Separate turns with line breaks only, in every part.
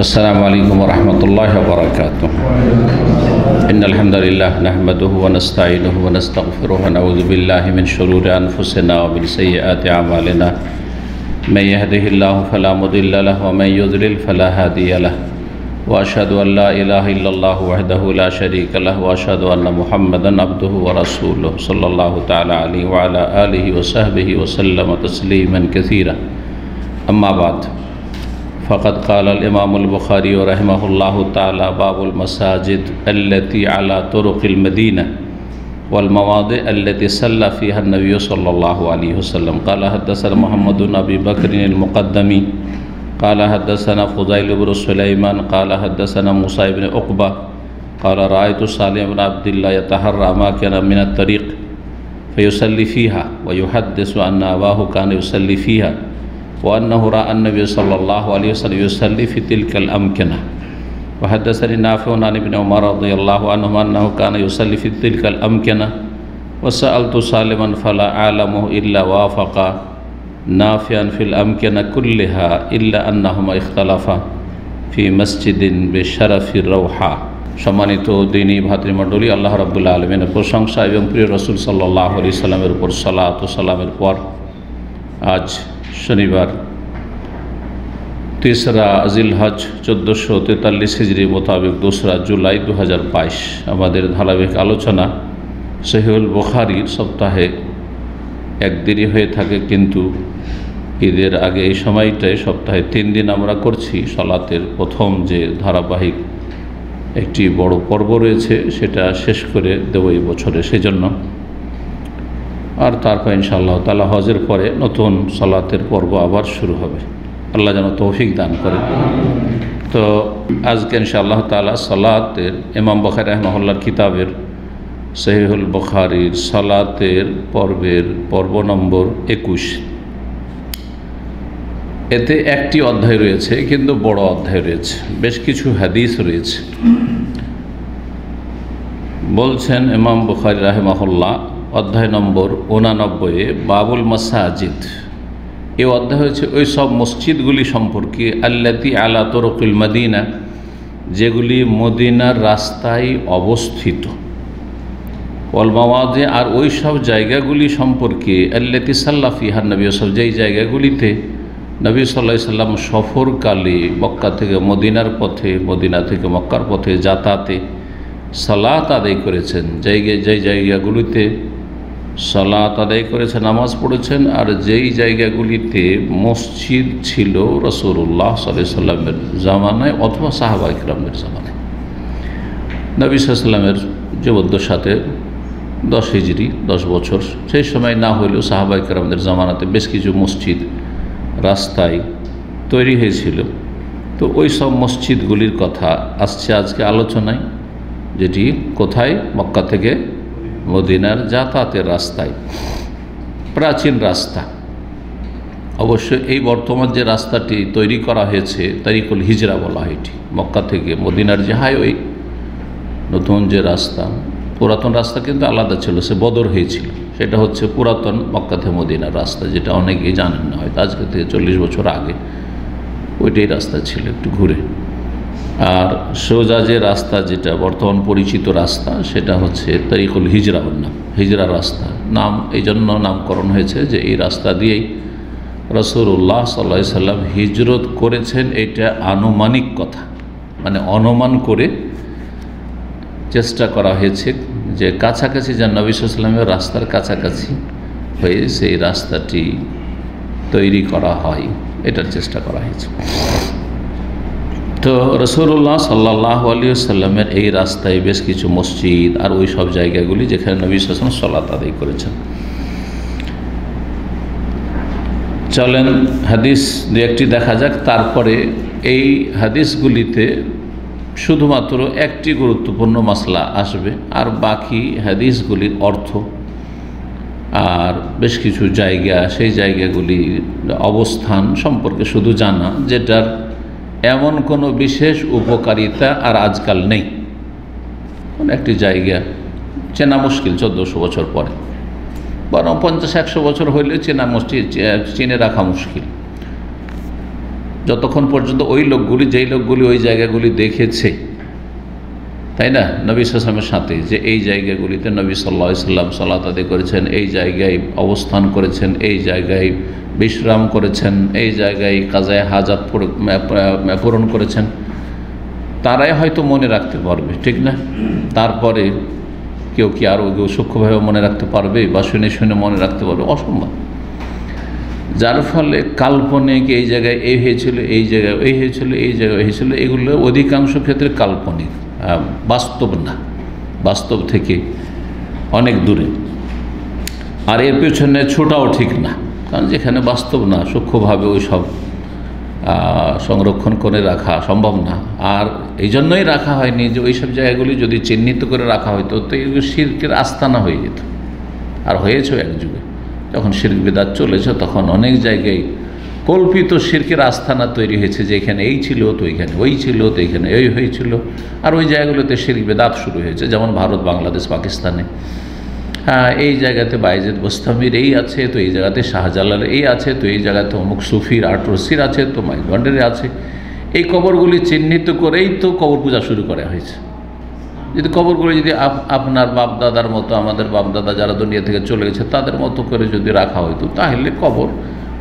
अस्सलामु अलैकुम वरहमतुल्लाहि वबरकातुह। इन्नल हम्दुलिल्लाह नहमदुहु व नस्तईनुहु व नस्तगफिरुहु व नऊज़ु बिल्लाहि मिन शुरूरि अनफुसिना व मिन सय्यिआति अमालिना। मैं यहदिहिल्लाहु फला मुदिल्ल लहु व मैं युद्लिल फला हादिय लहु व अशहदु अन ला इलाहा इल्लल्लाहु वहदहु ला शरीका लहु व अशहदु अन्न मुहम्मदन अब्दुहु व रसूलुहु सल्लल्लाहु तआला अलैहि व अला आलिहि व सहबिहि व सल्लम तस्लीमन कसीरा। अम्मा बाद फ़क़द क़ाल इमामुल बुख़ारी रहमहुल्लाहु तआला बाबुल मसाजिद अल्लती अला तुरुक़िल मदीना वल मवादि अल्लती सल्ला फ़ीहा नबी सल्लल्लाहु अलैहि वसल्लम। क़ाल हद्दसना मुहम्मद बिन अबी बकर अल मुक़द्दमी क़ाल हद्दसना फ़ुज़ैल बिन सुलैमान क़ाल हद्दसना मूसा इब्न उक़बा क़ाल रअयतु सालिम बिन अब्दिल्लाह यतहर्रा अमाकिन मिन अत-तरीक़ फ़युसल्ली फ़ीहा व युहद्दिसु अन्न अबाहु कान युसल्ली फ़ीहा व अन्नहु रअा अन्नबी सल्लल्लाहु अलैहि वसल्लम युसल्ली फ़ी तिल्कल अमकिना। व हद्दसनी नाफ़िउन अन इब्न उमर रज़ियल्लाहु अन्हुमा अन्नहु कान युसल्ली फ़ी तिल्कल अमकिना व सअल्तु सालिमन फ़ला अअलमुहु इल्ला वाफ़क़ा नाफ़िअन फ़िल अमकिना कुल्लिहा इल्ला अन्नहुमा इख़्तलफ़ा फ़ी मस्जिदिन बिशरफ़ि रौहा। सम्मानित दीनी भातृमंडলী, আল্লাহ রাব্বুল আলামিনের প্রশংসা এবং প্রিয় রাসূল সাল্লাল্লাহু আলাইহি সাল্লামের উপর সালাত ও সালামের পর আজ শনিবার 3রা জিলহজ 1443 হিজরি মোতাবেক 2রা জুলাই 2022 আমাদের ধারাবাহিক আলোচনা সহিহুল বুখারীর সপ্তাহে একদিনই হয়ে থাকে, কিন্তু ঈদের আগে এই সময়টায় সপ্তাহে 3 দিন আমরা করছি। সালাতের প্রথম যে ধারাবাহিক একটি বড় পর্ব রয়েছে সেটা শেষ করে দেব এই বছরে, সেজন্য। আর তারপর ইনশাআল্লাহ তাআলা হজের পরে নতুন সালাতের পর্ব আবার শুরু হবে। আল্লাহ যেন তৌফিক দান করেন। তো আজকে ইনশাআল্লাহ তাআলা সালাতের ইমাম বুখারী রাহিমাহুল্লাহর কিতাবের সহিহুল বুখারীর সালাতের পর্ব নম্বর 21। এতে একটি অধ্যায় রয়েছে, কিন্তু বড় অধ্যায় রয়েছে, বেশ কিছু হাদিস রয়েছে। বলছেন ইমাম বুখারী রাহিমাহুল্লাহ অধ্যায় নম্বর 89 বাবুল মাসাজিদ। এই অধ্যায় হচ্ছে ওই সব মসজিদগুলি সম্পর্কে আল্লাতি আলা তুরুকিল মদিনা, যেগুলি মদিনার রাস্তায় অবস্থিত, ওয়াল মাওয়াদি, আর ওই সব জায়গাগুলি সম্পর্কে আল্লাতি সাল্লা ফিহা নবী সব, যেই জায়গাগুলিতে নবী সাল্লাল্লাহু আলাইহি সাল্লাম সফরকালে মক্কা থেকে মদিনার পথে, মদিনা থেকে মক্কার পথে যাতায়াতে সালাত আদায় করেছেন, যেই জায়গাগুলিতে সালাত আদায় করেছেন, নামাজ পড়েছেন, আর যেই জায়গাগুলিতে মসজিদ ছিল রাসূলুল্লাহ সাল্লাল্লাহু আলাইহি সাল্লামের জামানায় অথবা সাহাবায়ে কিরামের জামানায়। নবী সাল্লাল্লাহু আলাইহি সাল্লামের জীবদ্দশাতে 10 হিজরি 10 বছর, সেই সময় না হলেও সাহাবায়ে কিরামদের জামানাতে বেশ কিছু মসজিদ রাস্তায় তৈরি হয়েছিল। তো ওই সব মসজিদগুলির কথা আসছে আজকে আলোচনায়, যেটি কোথায়? মক্কা থেকে মদিনার যাতায়াতের রাস্তায়, প্রাচীন রাস্তা। অবশ্য এই বর্তমান যে রাস্তাটি তৈরি করা হয়েছে তারিকুল হিজরা বলা হয় এটি। মক্কা থেকে মদিনার যে হাইওয়ে, নতুন যে রাস্তা, পুরাতন রাস্তা কিন্তু আলাদা ছিল, সে বদর হয়েছিল। সেটা হচ্ছে পুরাতন মক্কা থেকে মদিনার রাস্তা, যেটা অনেকেই জানেন না, হয়তো আজকে থেকে 40 বছর আগে ওইটাই রাস্তা ছিল, একটু ঘুরে। আর সোজা যে রাস্তা, যেটা বর্তমান পরিচিত রাস্তা, সেটা হচ্ছে তারিকুল হিজরা, নাম হিজরা রাস্তা। নাম এই জন্য নামকরণ হয়েছে যে এই রাস্তা দিয়েই রাসূলুল্লাহ সাল্লাল্লাহু আলাইহি সাল্লাম হিজরত করেছেন। এটা আনুমানিক কথা, মানে অনুমান করে চেষ্টা করা হয়েছে যে কাছাকাছি যেন নবী সাল্লাল্লাহু আলাইহি সাল্লামের রাস্তার কাছাকাছি হয়ে সেই রাস্তাটি তৈরি করা হয়, এটার চেষ্টা করা হয়েছে। তো রাসূলুল্লাহ সাল্লাল্লাহু আলাইহি সাল্লামের এই রাস্তায় বেশ কিছু মসজিদ আর ওই সব জায়গাগুলি যেখানে নবী সাল্লাল্লাহু আলাইহি ওয়াসাল্লাম সালাত আদায় করেছেন। চলেন হাদিস দু একটি দেখা যাক, তারপরে এই হাদিসগুলিতে শুধুমাত্র একটি গুরুত্বপূর্ণ মাসলা আসবে, আর বাকি হাদিসগুলির অর্থ আর বেশ কিছু জায়গা, সেই জায়গাগুলির অবস্থান সম্পর্কে শুধু জানা, যেটার এমন কোনো বিশেষ উপকারিতা আর আজকাল নেই। কোন একটি জায়গা চেনা মুশকিল 1400 বছর পরে, বরং 50-100 বছর হইলে চেনা মুশকিল, চিনে রাখা মুশকিল। যতক্ষণ পর্যন্ত ওই লোকগুলি, যেই লোকগুলি ওই জায়গাগুলি দেখেছে, তাই না, নবী সাল্লাল্লাহু আলাইহি ওয়াসাল্লামের সাথে, যে এই জায়গাগুলিতে নবী সাল্লাল্লাহু আলাইহি ওয়াসাল্লাম সালাত আদায় করেছেন, এই জায়গায় অবস্থান করেছেন, এই জায়গায় বিশ্রাম করেছেন, এই জায়গায় কাজায়ে হাজাত পূরণ করেছেন, তারাই হয়তো মনে রাখতে পারবে, ঠিক না? তারপরে কেউ কি আরও সূক্ষ্মভাবে মনে রাখতে পারবে বা শুনে শুনে মনে রাখতে পারবে? অসম্ভব। যার ফলে কাল্পনিক, এই জায়গায় এই হয়েছিল, এই জায়গায় এই হয়েছিল, এই জায়গায় হয়েছিল, এগুলো অধিকাংশ ক্ষেত্রে কাল্পনিক, বাস্তব না, বাস্তব থেকে অনেক দূরে। আর এর পেছনে ছোটাও ঠিক না, কারণ যেখানে বাস্তব না, সূক্ষ্মভাবে ওই সব সংরক্ষণ করে রাখা সম্ভব না। আর এই জন্যই রাখা হয়নি যে ওই সব জায়গাগুলি যদি চিহ্নিত করে রাখা হয়তো তো এগুলো শিরকের আস্তানা হয়ে যেত। আর হয়েছে এক যুগে, যখন শিরক বিদআত চলেছে, তখন অনেক জায়গায় কল্পিত শিরকের আস্তানা তৈরি হয়েছে, যে এখানে এই ছিল তো এখানে ওই ছিল, তো এখানে এই হয়েছিল। আর ওই জায়গাগুলোতে শিরক বিদআত শুরু হয়েছে, যেমন ভারত, বাংলাদেশ, পাকিস্তানে। এই জায়গাতে বাইজিদ বোস্তামির এই আছে, তো এই জায়গাতে শাহজালাল এই আছে, তো এই জায়গাতে অমুক সুফির আটরসির আছে, তো মাইজভান্ডারে আছে। এই কবরগুলি চিহ্নিত করেই তো কবর পূজা শুরু করা হয়েছে। যদি কবরগুলি যদি আপনার বাপদাদার মতো, আমাদের বাপদাদা যারা দুনিয়া থেকে চলে গেছে তাদের মতো করে যদি রাখা হইতো, তাহলে কবর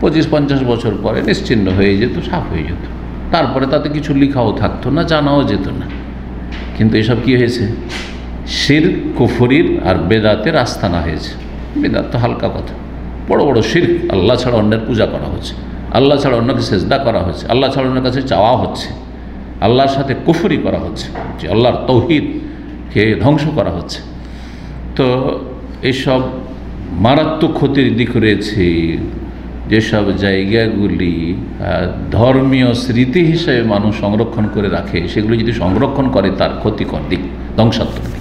25-50 বছর পরে নিশ্চিহ্ন হয়ে যেত, সাফ হয়ে যেত। তারপরে তাতে কিছু লেখাও থাকতো না, জানাও যেত না। কিন্তু এসব কি হয়েছে? শিরক, কুফরির আর বেদাতের আস্তানা হয়েছে। বেদাত তো হালকা কথা, বড় বড় শিরক, আল্লাহ ছাড়া অন্যের পূজা করা হচ্ছে, আল্লাহ ছাড়া অন্যকে সেজদা করা হচ্ছে, আল্লাহ ছাড়া অন্যের কাছে চাওয়া হচ্ছে, আল্লাহর সাথে কুফরি করা হচ্ছে, যে আল্লাহর তৌহিদকে ধ্বংস করা হচ্ছে। তো এইসব মারাত্মক ক্ষতির দিক রয়েছে। যেসব জায়গাগুলি ধর্মীয় স্মৃতি হিসেবে মানুষ সংরক্ষণ করে রাখে, সেগুলি যদি সংরক্ষণ করে, তার ক্ষতিকর দিক, ধ্বংসাত্মক দিক।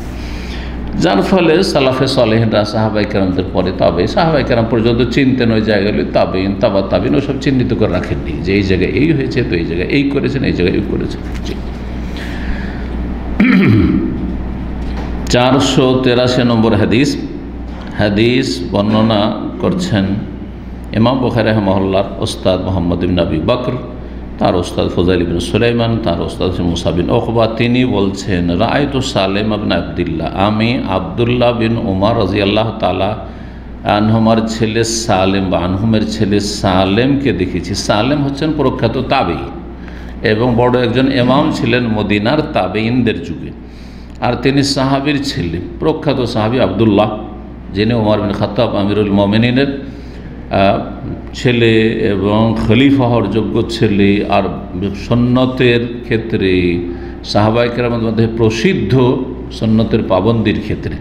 যার ফলে সালাফে সালেহিনরা সাহাবায়ে কেরামদের পরে সাহাবায়ে কেরাম পর্যন্ত চিনতেন ওই জায়গাগুলি, তাবেঈন, তাবা তাবেঈন ওসব চিহ্নিত করে রাখেননি যে এই জায়গায় এই হয়েছে, তো এই জায়গায় এই করেছেন, এই জায়গায় এই করেছেন। 483 নম্বর হাদিস বর্ণনা করছেন ইমাম বুখারী রাহিমাহুল্লাহর ওস্তাদ মুহাম্মদ ইবনে আবি বকর, তার ওস্তাদ ফুযাইল ইবনে সুলাইমান, তার ওস্তাদ মুসা বিন উকবা। তিনি বলছেন, রাআইতু সালেম ইবনে আব্দুল্লাহ, আমি আব্দুল্লাহ বিন উমর রাদিয়াল্লাহু তাআলা আনহুমার ছেলে সালেম বা আনহুমের ছেলে সালেমকে দেখেছি। সালেম হচ্ছেন প্রখ্যাত তাবেঈ এবং বড় একজন ইমাম ছিলেন মদিনার তাবেঈনদের যুগে। আর তিনি সাহাবীর ছেলে, প্রখ্যাত সাহাবী আব্দুল্লাহ, যিনি ওমর বিন খাত্তাব আমিরুল মুমিনিনের ছেলে এবং খলিফা হওয়ার যোগ্য ছেলে, আর সুন্নতের ক্ষেত্রে সাহাবায়ে কেরামের মধ্যে প্রসিদ্ধ, সুন্নতের পাবন্দির ক্ষেত্রে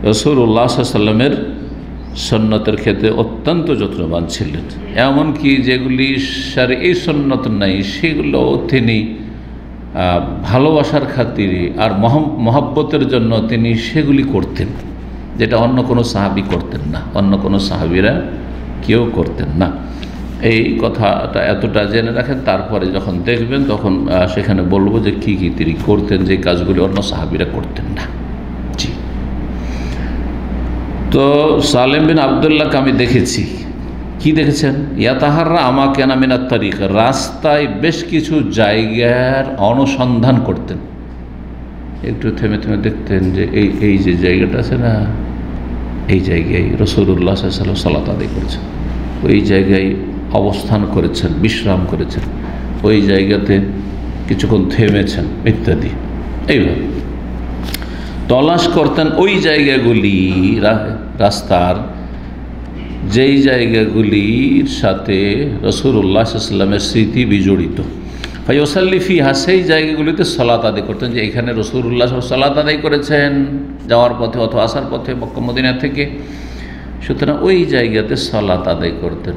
রাসূলুল্লাহ সাল্লাল্লাহু আলাইহি ওয়াসাল্লামের সুন্নতের ক্ষেত্রে অত্যন্ত যত্নবান ছিলেন। এমনকি যেগুলি শারঈ সুন্নত নাই, সেগুলো তিনি ভালোবাসার খাতিরে আর মহব্বতের জন্য তিনি সেগুলি করতেন, যেটা অন্য কোনো সাহাবী করতেন না, অন্য কোনো সাহাবীরা কেউ করতেন না। এই কথাটা এতটা জেনে রাখেন, তারপরে যখন দেখবেন তখন সেখানে বলবো যে কী কী তিনি করতেন, যে কাজগুলি অন্য সাহাবীরা করতেন না। জি। তো সালেম বিন আব্দুল্লাহকে আমি দেখেছি। কি দেখেছেন? ইয়াতাহাররা আমাকে না মিনাত তারিক, রাস্তায় বেশ কিছু জায়গার অনুসন্ধান করতেন। একটু থেমে থেমে দেখতেন যে এই যে জায়গাটা আছে না, এই জায়গায় রাসূলুল্লাহ সাল্লাল্লাহু আলাইহি ওয়াসাল্লাম সালাত আদায় করেছেন, ওই জায়গায় অবস্থান করেছেন, বিশ্রাম করেছেন, ওই জায়গাতে কিছুক্ষণ থেমেছেন ইত্যাদি। এইভাবে তলাশ করতেন ওই জায়গাগুলি, রাস্তার যেই জায়গাগুলির সাথে রাসূলুল্লাহ সাল্লাল্লাহু আলাইহি ওয়াসাল্লামের স্মৃতি বিজড়িত। ফায়ুসাল্লি ফিহা, সেই জায়গাগুলিতে সালাত আদায় করতেন, যে এখানে রাসূলুল্লাহ সাল্লাল্লাহু আলাইহি ওয়াসাল্লাম সালাত আদায় করেছেন যাওয়ার পথে অথবা আসার পথে মক্কা মদিনা থেকে, সুতরাং ওই জায়গাতে সালাত আদায় করতেন।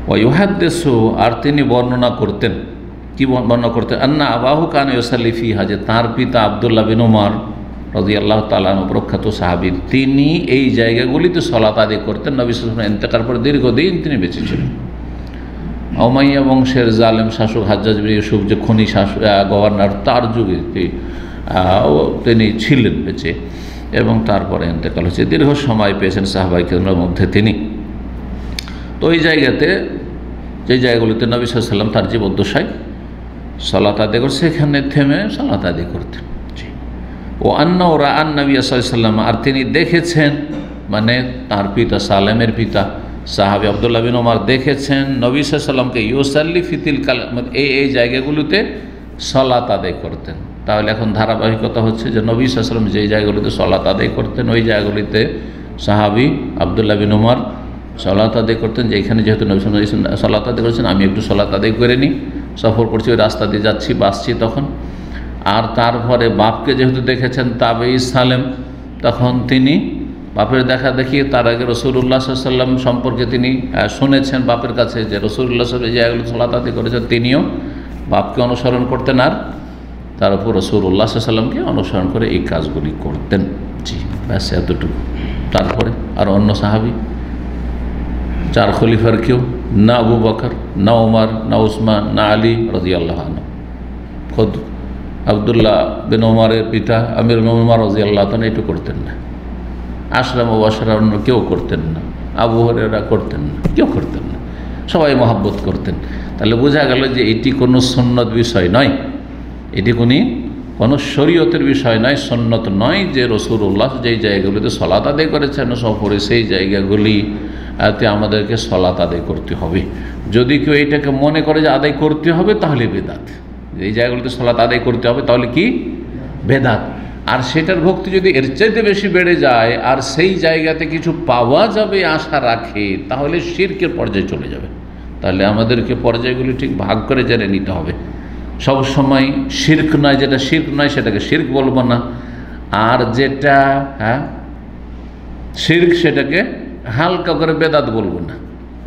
ওয়া ইউহাদ্দিসু, আর তিনি বর্ণনা করতেন। কি বর্ণনা করতেন? আন্না আবাহু কানা ইউসাল্লি ফিহা, যে তাঁর পিতা আব্দুল্লাহ বিন উমর রাদিয়াল্লাহু তাআলা আনহু, প্রখ্যাত সাহাবী, তিনি এই জায়গাগুলিতে সালাত আদায় করতেন। নবী সাল্লাল্লাহু আলাইহি ওয়াসাল্লাম ইন্তেকালের পর দীর্ঘদিন তিনি বেঁচে ছিলেন। উমাইয়া বংশের জালেম শাসক হাজ্জাজ বিন ইউসুফ, যে খনি গভর্নর, তার যুগে তিনি ছিলেন বেঁচে, এবং তারপরে ইন্তেকাল হয়েছে। দীর্ঘ সময় পেয়েছেন সাহাবায়ে কেরামের মধ্যে তিনি। তো ওই জায়গাতে যে জায়গাগুলিতে নবী সাল্লাল্লাহু আলাইহি ওয়াসাল্লাম তার জীবদ্দশায় সালাত আদায় করছে সেখানে থেমে সালাত আদায় করতেন। ও আন্না ওরা আন নবী সাল্লাল্লাহু আলাইহি ওয়াসাল্লাম, আর তিনি দেখেছেন, মানে তার পিতা সালেমের পিতা সাহাবী আব্দুল্লাহ বিন ওমর দেখেছেন নবী সাল্লাল্লাহু আলাইহি ওয়াসাল্লামকে ইউসাল্লি ফিতিল এই জায়গাগুলোতে সালাত আদায় করতেন। তাহলে এখন ধারাবাহিকতা হচ্ছে যে নবী সাল্লাল্লাহু আলাইহি ওয়াসাল্লাম যেই জায়গাগুলিতে সালাত আদায় করতেন ওই জায়গাগুলিতে সাহাবী আব্দুল্লাহ বিন ওমর সালাত আদায় করতেন, যে এখানে যেহেতু নবী সাল্লাল্লাহু আলাইহি ওয়াসাল্লাম সালাত আদায় করেছেন আমি একটু সালাত আদায় করে নিই, সফর করছি ওই রাস্তা দিয়ে যাচ্ছি বা আসছি তখন। আর তারপরে বাপকে যেহেতু দেখেছেন তাবেই সালেম, তখন তিনি বাপের দেখা দেখি তার আগে রাসূলুল্লাহ সাল্লাল্লাহু আলাইহি ওয়াসাল্লাম সম্পর্কে তিনি শুনেছেন বাপের কাছে যে রাসূলুল্লাহ সাল্লাল্লাহু আলাইহি ওয়াসাল্লাম এই জায়গাগুলো সালাত আদায় করেছেন, তিনিও বাপকে অনুসরণ করতেন আর তার উপর রাসূলুল্লাহ সাল্লাল্লাহু আলাইহি ওয়াসাল্লামকে অনুসরণ করে এই কাজগুলি করতেন। জি, ব্যাস এতটুকু। তারপরে আর অন্য সাহাবী, চার খলিফার কেউ না আবু বকর, না ওমর, না উসমান, না আলী রাদিয়াল্লাহু আনহু, খোদ আবদুল্লাহ বিন ওমরের পিতা আমিরুল মুমিনিন রাদিয়াল্লাহু আনহু এটা করতেন না। আশরা মুবাশশারা অন্য কেউ করতেন না, আবু হুরায়রা করতেন না, কেউ করতেন না, সবাই মহব্বত করতেন। তাহলে বোঝা গেল যে এটি কোনো সুন্নত বিষয় নয়, এটি কোনো শরীয়তের বিষয় নয়, সুন্নত নয় যে রাসূলুল্লাহ যেই জায়গাগুলিতে সালাত আদায় করেছেন সফরে সেই জায়গাগুলিতে আমাদেরকে সালাত আদায় করতে হবে। যদি কেউ এটাকে মনে করে যে আদায় করতে হবে তাহলে বেদাত, এই জায়গাগুলিতে সালাত আদায় করতে হবে তাহলে কি বেদাত। আর সেটার ভক্তি যদি এর চাইতে বেশি বেড়ে যায় আর সেই জায়গাতে কিছু পাওয়া যাবে আশা রাখে তাহলে শিরকের পর্যায়ে চলে যাবে। তাহলে আমাদেরকে পর্যায়গুলি ঠিক ভাগ করে জেনে নিতে হবে। সব সময় শিরক নয়, যেটা শিরক নয় সেটাকে শিরক বলবো না, আর যেটা শিরক সেটাকে হালকা করে বেদাত বলবো না।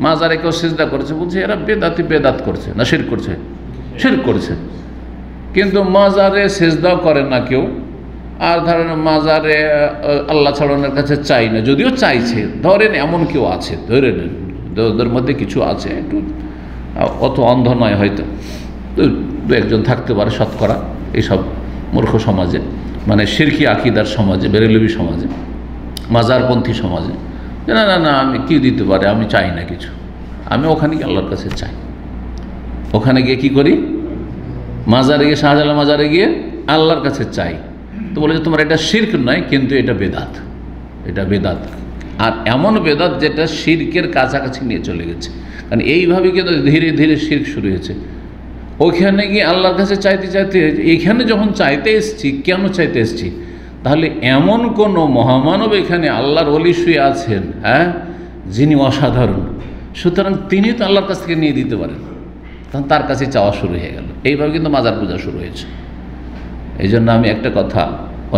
মাজারে কেউ সিজদা করেছে বলছে এরা বেদাত করছে, না শিরক করছে, শিরক করছে। কিন্তু মাজারে সিজদাও করে না কেউ, আর ধরেন মাজারে আল্লাহ ছাড়ানোর কাছে চাই না, যদিও চাইছে, ধরেন এমন কেউ আছে, ধরে নেন ওদের মধ্যে কিছু আছে, একটু অত অন্ধ নয় হয়তো, দু একজন থাকতে পারে শতকরা এইসব মূর্খ সমাজে, মানে শিরকি আকিদার সমাজে, বেরেলবি সমাজে, মাজারপন্থী সমাজে, না না না আমি কি দিতে পারে, আমি চাই না কিছু, আমি ওখানে গিয়ে আল্লাহর কাছে চাই। ওখানে গিয়ে কি করি, মাজারে গিয়ে শাহজালাল মাজারে গিয়ে আল্লাহর কাছে চাই। তো বলে যে তোমার এটা শিরক নয় কিন্তু এটা বেদাত, এটা বেদাত। আর এমন বেদাত যেটা শিরকের কাছাকাছি নিয়ে চলে গেছে, কারণ এইভাবে কিন্তু ধীরে ধীরে শিরক শুরু হয়েছে। ওইখানে গিয়ে আল্লাহর কাছে চাইতে চাইতে এইখানে যখন চাইতে এসছি, কেন চাইতে এসছি, তাহলে এমন কোনো মহামানব এখানে আল্লাহর ওলি শুয়ে আছেন, যিনি অসাধারণ, সুতরাং তিনি তো আল্লাহর কাছ থেকে নিয়ে দিতে পারেন, তখন তার কাছে চাওয়া শুরু হয়ে গেল। এইভাবে কিন্তু মাজার পূজা শুরু হয়েছে। এই জন্য আমি একটা কথা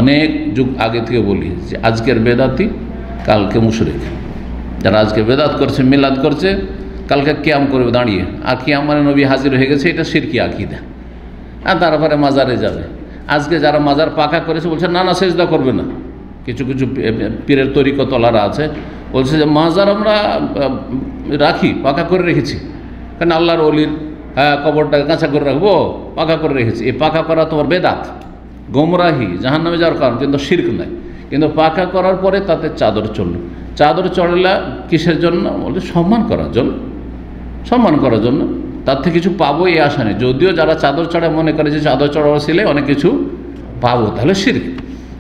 অনেক যুগ আগে থেকে বলি যে আজকের বেদাতি কালকে মুশরিক। যারা আজকে বেদাত করছে, মিলাদ করছে, কালকে কিয়াম করবে দাঁড়িয়ে, আর কিয়াম মানে নবী হাজির হয়ে গেছে, এটা শিরকি আকীদা, আর তারপরে মাজারে যাবে। আজকে যারা মাজার পাকা করেছে বলছে না না সেজদা করবে না, কিছু কিছু পীরের তরিকতলারা আছে বলছে যে মাজার আমরা রাখি, পাকা করে রেখেছি, কারণ আল্লাহর ওলির কবরটাকে কাঁচা করে রাখবো, পাকা করে রেখেছি। এই পাকা করা তোমার বেদাত, গোমরাহি, জাহান্নামে যাওয়ার কারণ, কিন্তু শিরক নাই। কিন্তু পাকা করার পরে তাতে চাদর চলল, চাদর চড়লা কিসের জন্য, বলে সম্মান করার জন্য, সম্মান করার জন্য, তার থেকে কিছু পাবো এই আশা নেই। যদিও যারা চাদর চড়ায় মনে করে যে চাদর চড়ানো ছিলে অনেক কিছু পাবো, তাহলে শিরক।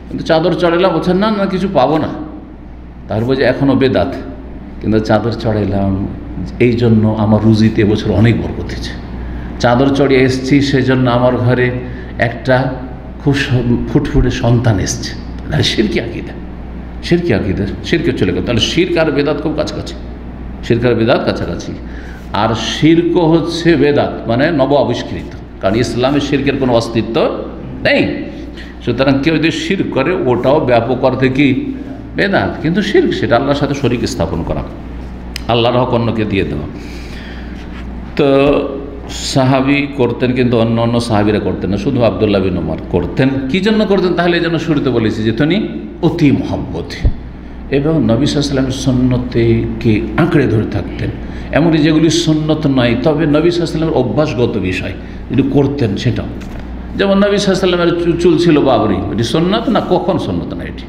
কিন্তু চাদর চড়াইলাম বলছেন না না কিছু পাবো না, তার বলছে এখনও বেদাত। কিন্তু চাদর চড়াইলাম এই জন্য আমার রুজিতে এবছর অনেক বরকত হয়েছে, চাদর চড়িয়ে এসছি সেজন্য আমার ঘরে একটা খুব ফুটফুটে সন্তান এসছে, তাহলে শিরকি আকীদা, শিরকি আকীদা, শিরকে চলে গেল। তাহলে শিরক আর বেদাত খুব কাছাকাছি, শিরক আর বেদাত কাছাকাছি। আর শিরক হচ্ছে বেদাত মানে নব আবিষ্কৃত, কারণ ইসলামে শিরকের কোনো অস্তিত্ব নেই। সুতরাং কেউ যদি শিরক করে ওটাও ব্যাপক অর্থে কি বেদাত, কিন্তু শিরক সেটা আল্লাহর সাথে শরীক স্থাপন করা, আল্লাহর হক অন্যকে দিয়ে দেওয়া। তো সাহাবী করতেন, কিন্তু অন্য অন্য সাহাবীরা করতেন না, শুধু আব্দুল্লাহ বিন ওমর করতেন। কী জন্য করতেন, তাহলে এই জন্য শুরুতে বলেছি যে তিনি অতি মহব্বত এবং নবী সাল্লাল্লাহু আলাইহি ওয়াসাল্লামের সুন্নতকে আঁকড়ে ধরে থাকতেন। এমনকি যেগুলি সুন্নত নয় তবে নবী সাল্লাল্লাহু আলাইহি ওয়াসাল্লামের অভ্যাসগত বিষয় যেটি করতেন সেটাও, যেমন নবী সাল্লাল্লাহু আলাইহি ওয়াসাল্লামের চুল ছিল বাবরি, এটি সুন্নত না, কখন সুন্নত না, এটি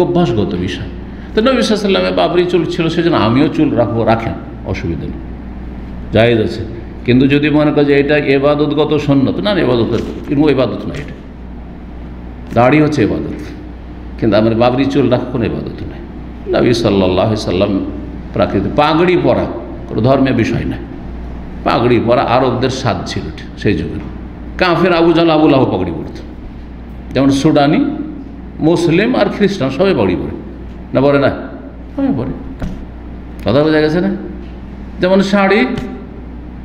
অভ্যাসগত বিষয়। তো নবী সাল্লাল্লাহু আলাইহি ওয়াসাল্লামের বাবরি চুল ছিল, সেজন্য আমিও চুল রাখবো, রাখেন, অসুবিধা নেই, জায়েজ আছে। কিন্তু যদি মনে করে যে এটা এবাদতগত সুন্নত, না এবাদতের এবাদত না, এটা দাড়ি হচ্ছে এবাদত, কিন্তু আমার বাবরি চুল রাখা কোনো এবাদত নয়। নবী সাল্লাল্লাহু আলাইহি সাল্লাম প্রাকৃতিক পাগড়ি পরা কোনো ধর্মের বিষয় না। পাগড়ি পরা আরবদের সাজ ছিল সেই যুগে। কাফের আবু জাহল আবু লাহাব পাগড়ি পরত, যেমন সুডানি, মুসলিম আর খ্রিস্টান সবাই পাগড়ি পরে, না পরে না? সবাই পরে। কথা বোঝা গেছে না? যেমন শাড়ি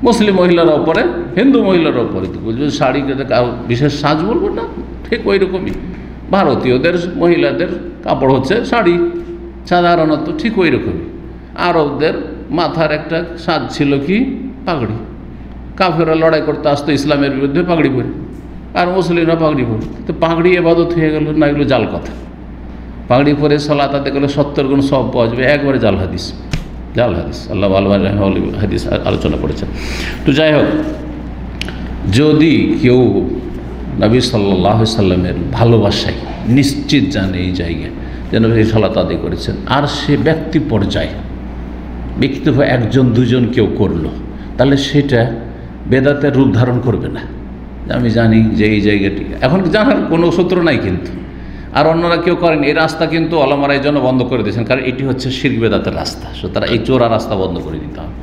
মুসলিম মহিলারাও পরে, হিন্দু মহিলারাও পরে। তো বলবে শাড়িকে বিশেষ সাজ বলবো না, ঠিক ওই রকমই ভারতীয়দের মহিলাদের কাপড় হচ্ছে শাড়ি সাধারণত, ঠিক ওই রকমই। আরবদের মাথার একটা সাজ ছিল কি? পাগড়ি। কাফেররা লড়াই করতে আসতো ইসলামের বিরুদ্ধে পাগড়ি পরে, আর মুসলিমরা পাগড়ি পরে। তো পাগড়ি এবাদত হয়ে গেল না? এগুলো জাল কথা। পাগড়ি পরে সালাত আদায় করলে 70 গুণ সব পাওয়া যাবে, একবারে জাল হাদিস, জাল হাদিস। আল্লাহ হাদিস আলোচনা করেছেন। তো যাই হোক, যদি কেউ নবী সাল্লাল্লাহু আলাইহি সাল্লামের ভালোবাসায় নিশ্চিত জানে এই জায়গায় যেন এই সালাত আদায় করেছেন, আর সে ব্যক্তি পর্যায়ে ব্যক্তিভাবে একজন দুজন কেউ করলো, তাহলে সেটা বেদাতের রূপ ধারণ করবে না। আমি জানি যে এই জায়গাটি এখন জানার কোনো সূত্র নাই, কিন্তু আর অন্যরা কেউ করেন এই রাস্তা, কিন্তু ওলামারা এই জন্য বন্ধ করে দিয়েছেন, কারণ এটি হচ্ছে শিরক বেদাতের রাস্তা। সুতরাং এই চোরা রাস্তা বন্ধ করে দিতে হবে।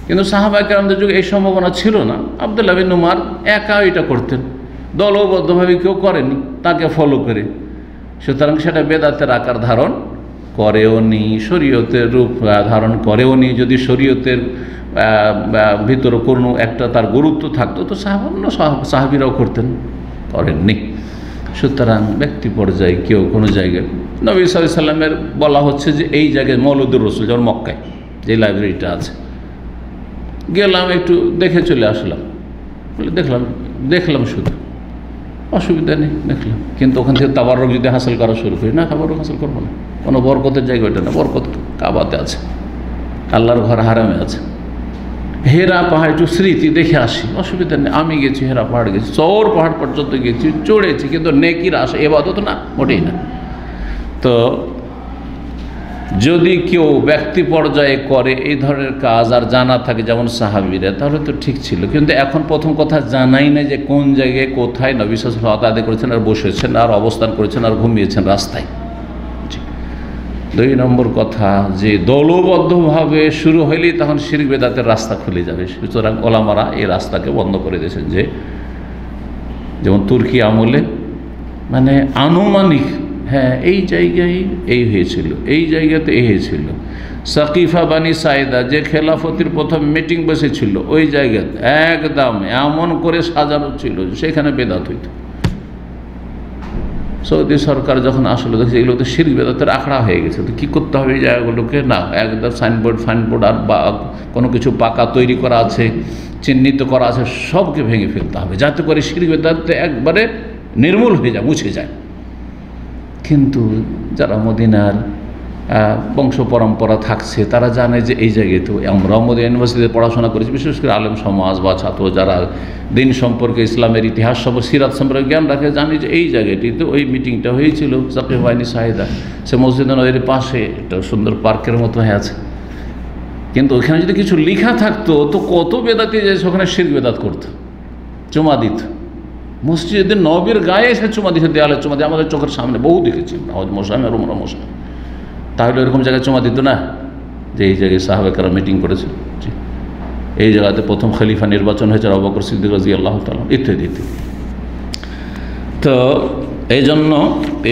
কিন্তু সাহাবায়ে কেরামদের যুগে এই সম্ভাবনা ছিল না। আব্দুল্লাহ বিন উমর একা এটা করতেন, দলবদ্ধভাবে কেউ করেনি তাকে ফলো করে। সুতরাং সেটা বেদাতের আকার ধারণ করেও নি, শরীয়তের রূপ ধারণ করেও নি। যদি শরীয়তের ভিতরে কোনো একটা তার গুরুত্ব থাকতো তো সাহাবীরাও করতেন, করেননি। সুতরাং ব্যক্তি পর্যায়ে কেউ কোনো জায়গায়, নবী সাল্লাল্লাহু আলাইহি সাল্লামের বলা হচ্ছে যে এই জায়গায় মওলুদুর রাসূল, যেমন মক্কায় যে লাইব্রেরিটা আছে, গেলাম একটু দেখে চলে আসলাম, বলে দেখলাম শুধু, অসুবিধা নেই, দেখলাম। কিন্তু ওখান থেকে তাবাররুক যদি হাসিল করা শুরু করি, না তাবাররুক হাসিল করবো না, কোনো বরকতের জায়গা ওইটা না। বরকত কাবাতে আছে, আল্লাহর ঘর হারামে আছে। হেরা পাহাড় একটু স্মৃতি দেখে আসি, অসুবিধা নেই। আমি গেছি হেরা পাহাড়, গেছি চৌর পাহাড় পর্যন্ত গেছি, চড়েছি, কিন্তু নেকির আশা, এবাদত না, মোটেই না। তো যদি কেউ ব্যক্তি পর্যায়ে করে এই ধরনের কাজ আর জানা থাকে যেমন সাহাবীরা, তাহলে তো ঠিক ছিল। কিন্তু এখন প্রথম কথা জানাই না যে কোন জায়গায় কোথায় নবী সাল্লাল্লাহু আলাইহি ওয়াসাল্লাম আদায় করেছেন, আর বসেছেন, আর অবস্থান করেছেন, আর ঘুমিয়েছেন রাস্তায়। 2 নম্বর কথা, যে দলবদ্ধভাবে শুরু হইলেই তখন শিরক বেদাতের রাস্তা খুলে যাবে। সুতরাং ওলামারা এই রাস্তাকে বন্ধ করে দিয়েছেন। যে যেমন তুর্কি আমলে মানে আনুমানিক, হ্যাঁ এই জায়গায় এই হয়েছিল, এই জায়গাতে এই হয়েছিল। সাকিফা বানি সাইদা যে খেলাফতির প্রথম মিটিং বসেছিল, ওই জায়গাতে একদম এমন করে সাজানো ছিল সেখানে বেদাত হইত। সৌদি সরকার যখন আসলে দেখছে এগুলো তো শিরক বেদাতের আখড়া হয়ে গেছে, তো কী করতে হবে এই জায়গাগুলোকে? না, একদম সাইনবোর্ড আর বা কোনো কিছু পাকা তৈরি করা আছে, চিহ্নিত করা আছে, সবকে ভেঙে ফেলতে হবে, যাতে করে শিরক বেদাত একবারে নির্মূল হয়ে যায়, মুছে যায়। কিন্তু যারা মদিনার বংশ পরম্পরা থাকছে, তারা জানে যে এই জায়গায় তো আমরা মদিনা ইউনিভার্সিটিতে পড়াশোনা করেছি, বিশেষ করে আলেম সমাজ বা ছাত্র যারা দিন সম্পর্কে, ইসলামের ইতিহাস সম্পর্কে, সিরাত সম্পর্কে জ্ঞান রাখে, জানি যে এই জায়গাটিতে ওই মিটিংটা হয়েছিল সাকিফা বানি সাইদা। সে মসজিদ নববীর পাশে একটা সুন্দর পার্কের মতো হয়ে আছে। কিন্তু ওখানে যদি কিছু লেখা থাকতো তো কত বেদাতি যে ওখানে শিরক বেদাত করতো, চুমা দিত। মসজিদের নবীর গায়ে এসে চুমা দিচ্ছে, দেয়ালে চুমা দিয়ে, আমাদের চোখের সামনে বহু দেখেছি, মশাম আর উমরা মশাম। তাহলে এরকম জায়গায় চুমা দিত না যে এই জায়গায় সাহাবা কেরাম মিটিং করেছে, এই জায়গাতে প্রথম খলিফা নির্বাচন হয়েছে আবু বকর সিদ্দিক রাদিয়াল্লাহু তাআলা, ইত্যাদি ইত্যাদি। তো এই জন্য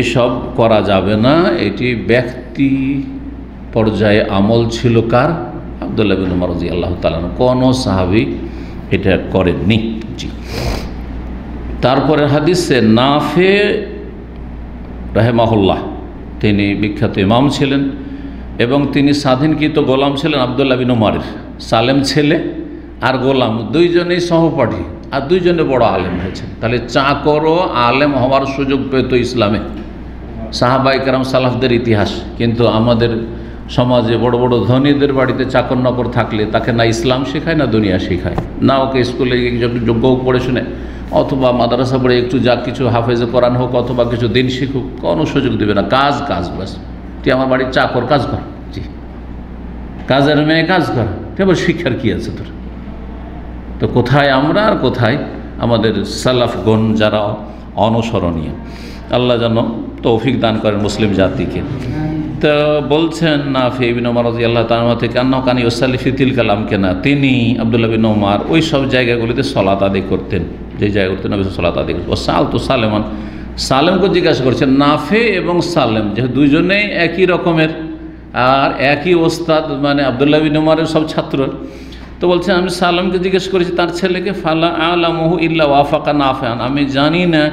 এসব করা যাবে না। এটি ব্যক্তি পর্যায়ে আমল ছিল কার? আব্দুল্লাহ বিন উমর রাদিয়াল্লাহু তাআলা। কোনো সাহাবী এটা করেননি। জি। তারপরে হাদিসে নাফে রাহিমাহুল্লাহ, তিনি বিখ্যাত ইমাম ছিলেন এবং তিনি স্বাধীনকৃত গোলাম ছিলেন আব্দুল্লাহ বিন উমরের, সালেম ছেলে আর গোলাম দুইজনেই সহপাঠী, আর দুইজনে বড় আলেম হয়েছেন। তাহলে চাকরও আলেম হওয়ার সুযোগ পেত ইসলামে। সাহাবায়ে কেরাম সালাফদের ইতিহাস। কিন্তু আমাদের সমাজে বড় বড় ধনীদের বাড়িতে চাকর নকর থাকলে তাকে না ইসলাম শেখায় না দুনিয়া শেখায়, না ওকে স্কুলে যোগ্য পড়ে শুনে অথবা মাদ্রাসা পড়ে একটু যা কিছু হাফেজে কোরআন হোক অথবা কিছু দিন শিখুক, কোনো সুযোগ দেবে না। কাজ কাজ, বাস তুই আমার বাড়ির চাকর, কাজ কর। জি, কাজের মেয়ে কাজ কর, এবার শিক্ষার কী আছে তোর? তো কোথায় আমরা আর কোথায় আমাদের সালাফগণ যারা অনুসরণীয়। আল্লাহ যেন তৌফিক দান করেন মুসলিম জাতিকে। তো বলছেন নাফি ইবনে ওমর রাদিয়াল্লাহু তাআলা থেকে আন্নাহু কানা ইউসাল্লি ফি তিলকাল আমকিনা, তিনি আব্দুল্লাহ বিন ওমর ওই সব জায়গাগুলিতে সালাত আদায় করতেন যে জায়গাগুলিতে নবী সালাত আদায় করতেন। ও সালতু সালেমান, সালেমকে জিজ্ঞাসা করছেন, নাফে এবং সালেম যেহেতু দুইজনেই একই রকমের আর একই ওস্তাদ, মানে আব্দুল্লাহ বিন ওমরের সব ছাত্র, তো বলছেন আমি সালেমকে জিজ্ঞেস করেছি তার ছেলেকে, ফালা আলামহু ইল্লা ওয়াফাকা নাফিআন, আমি জানি না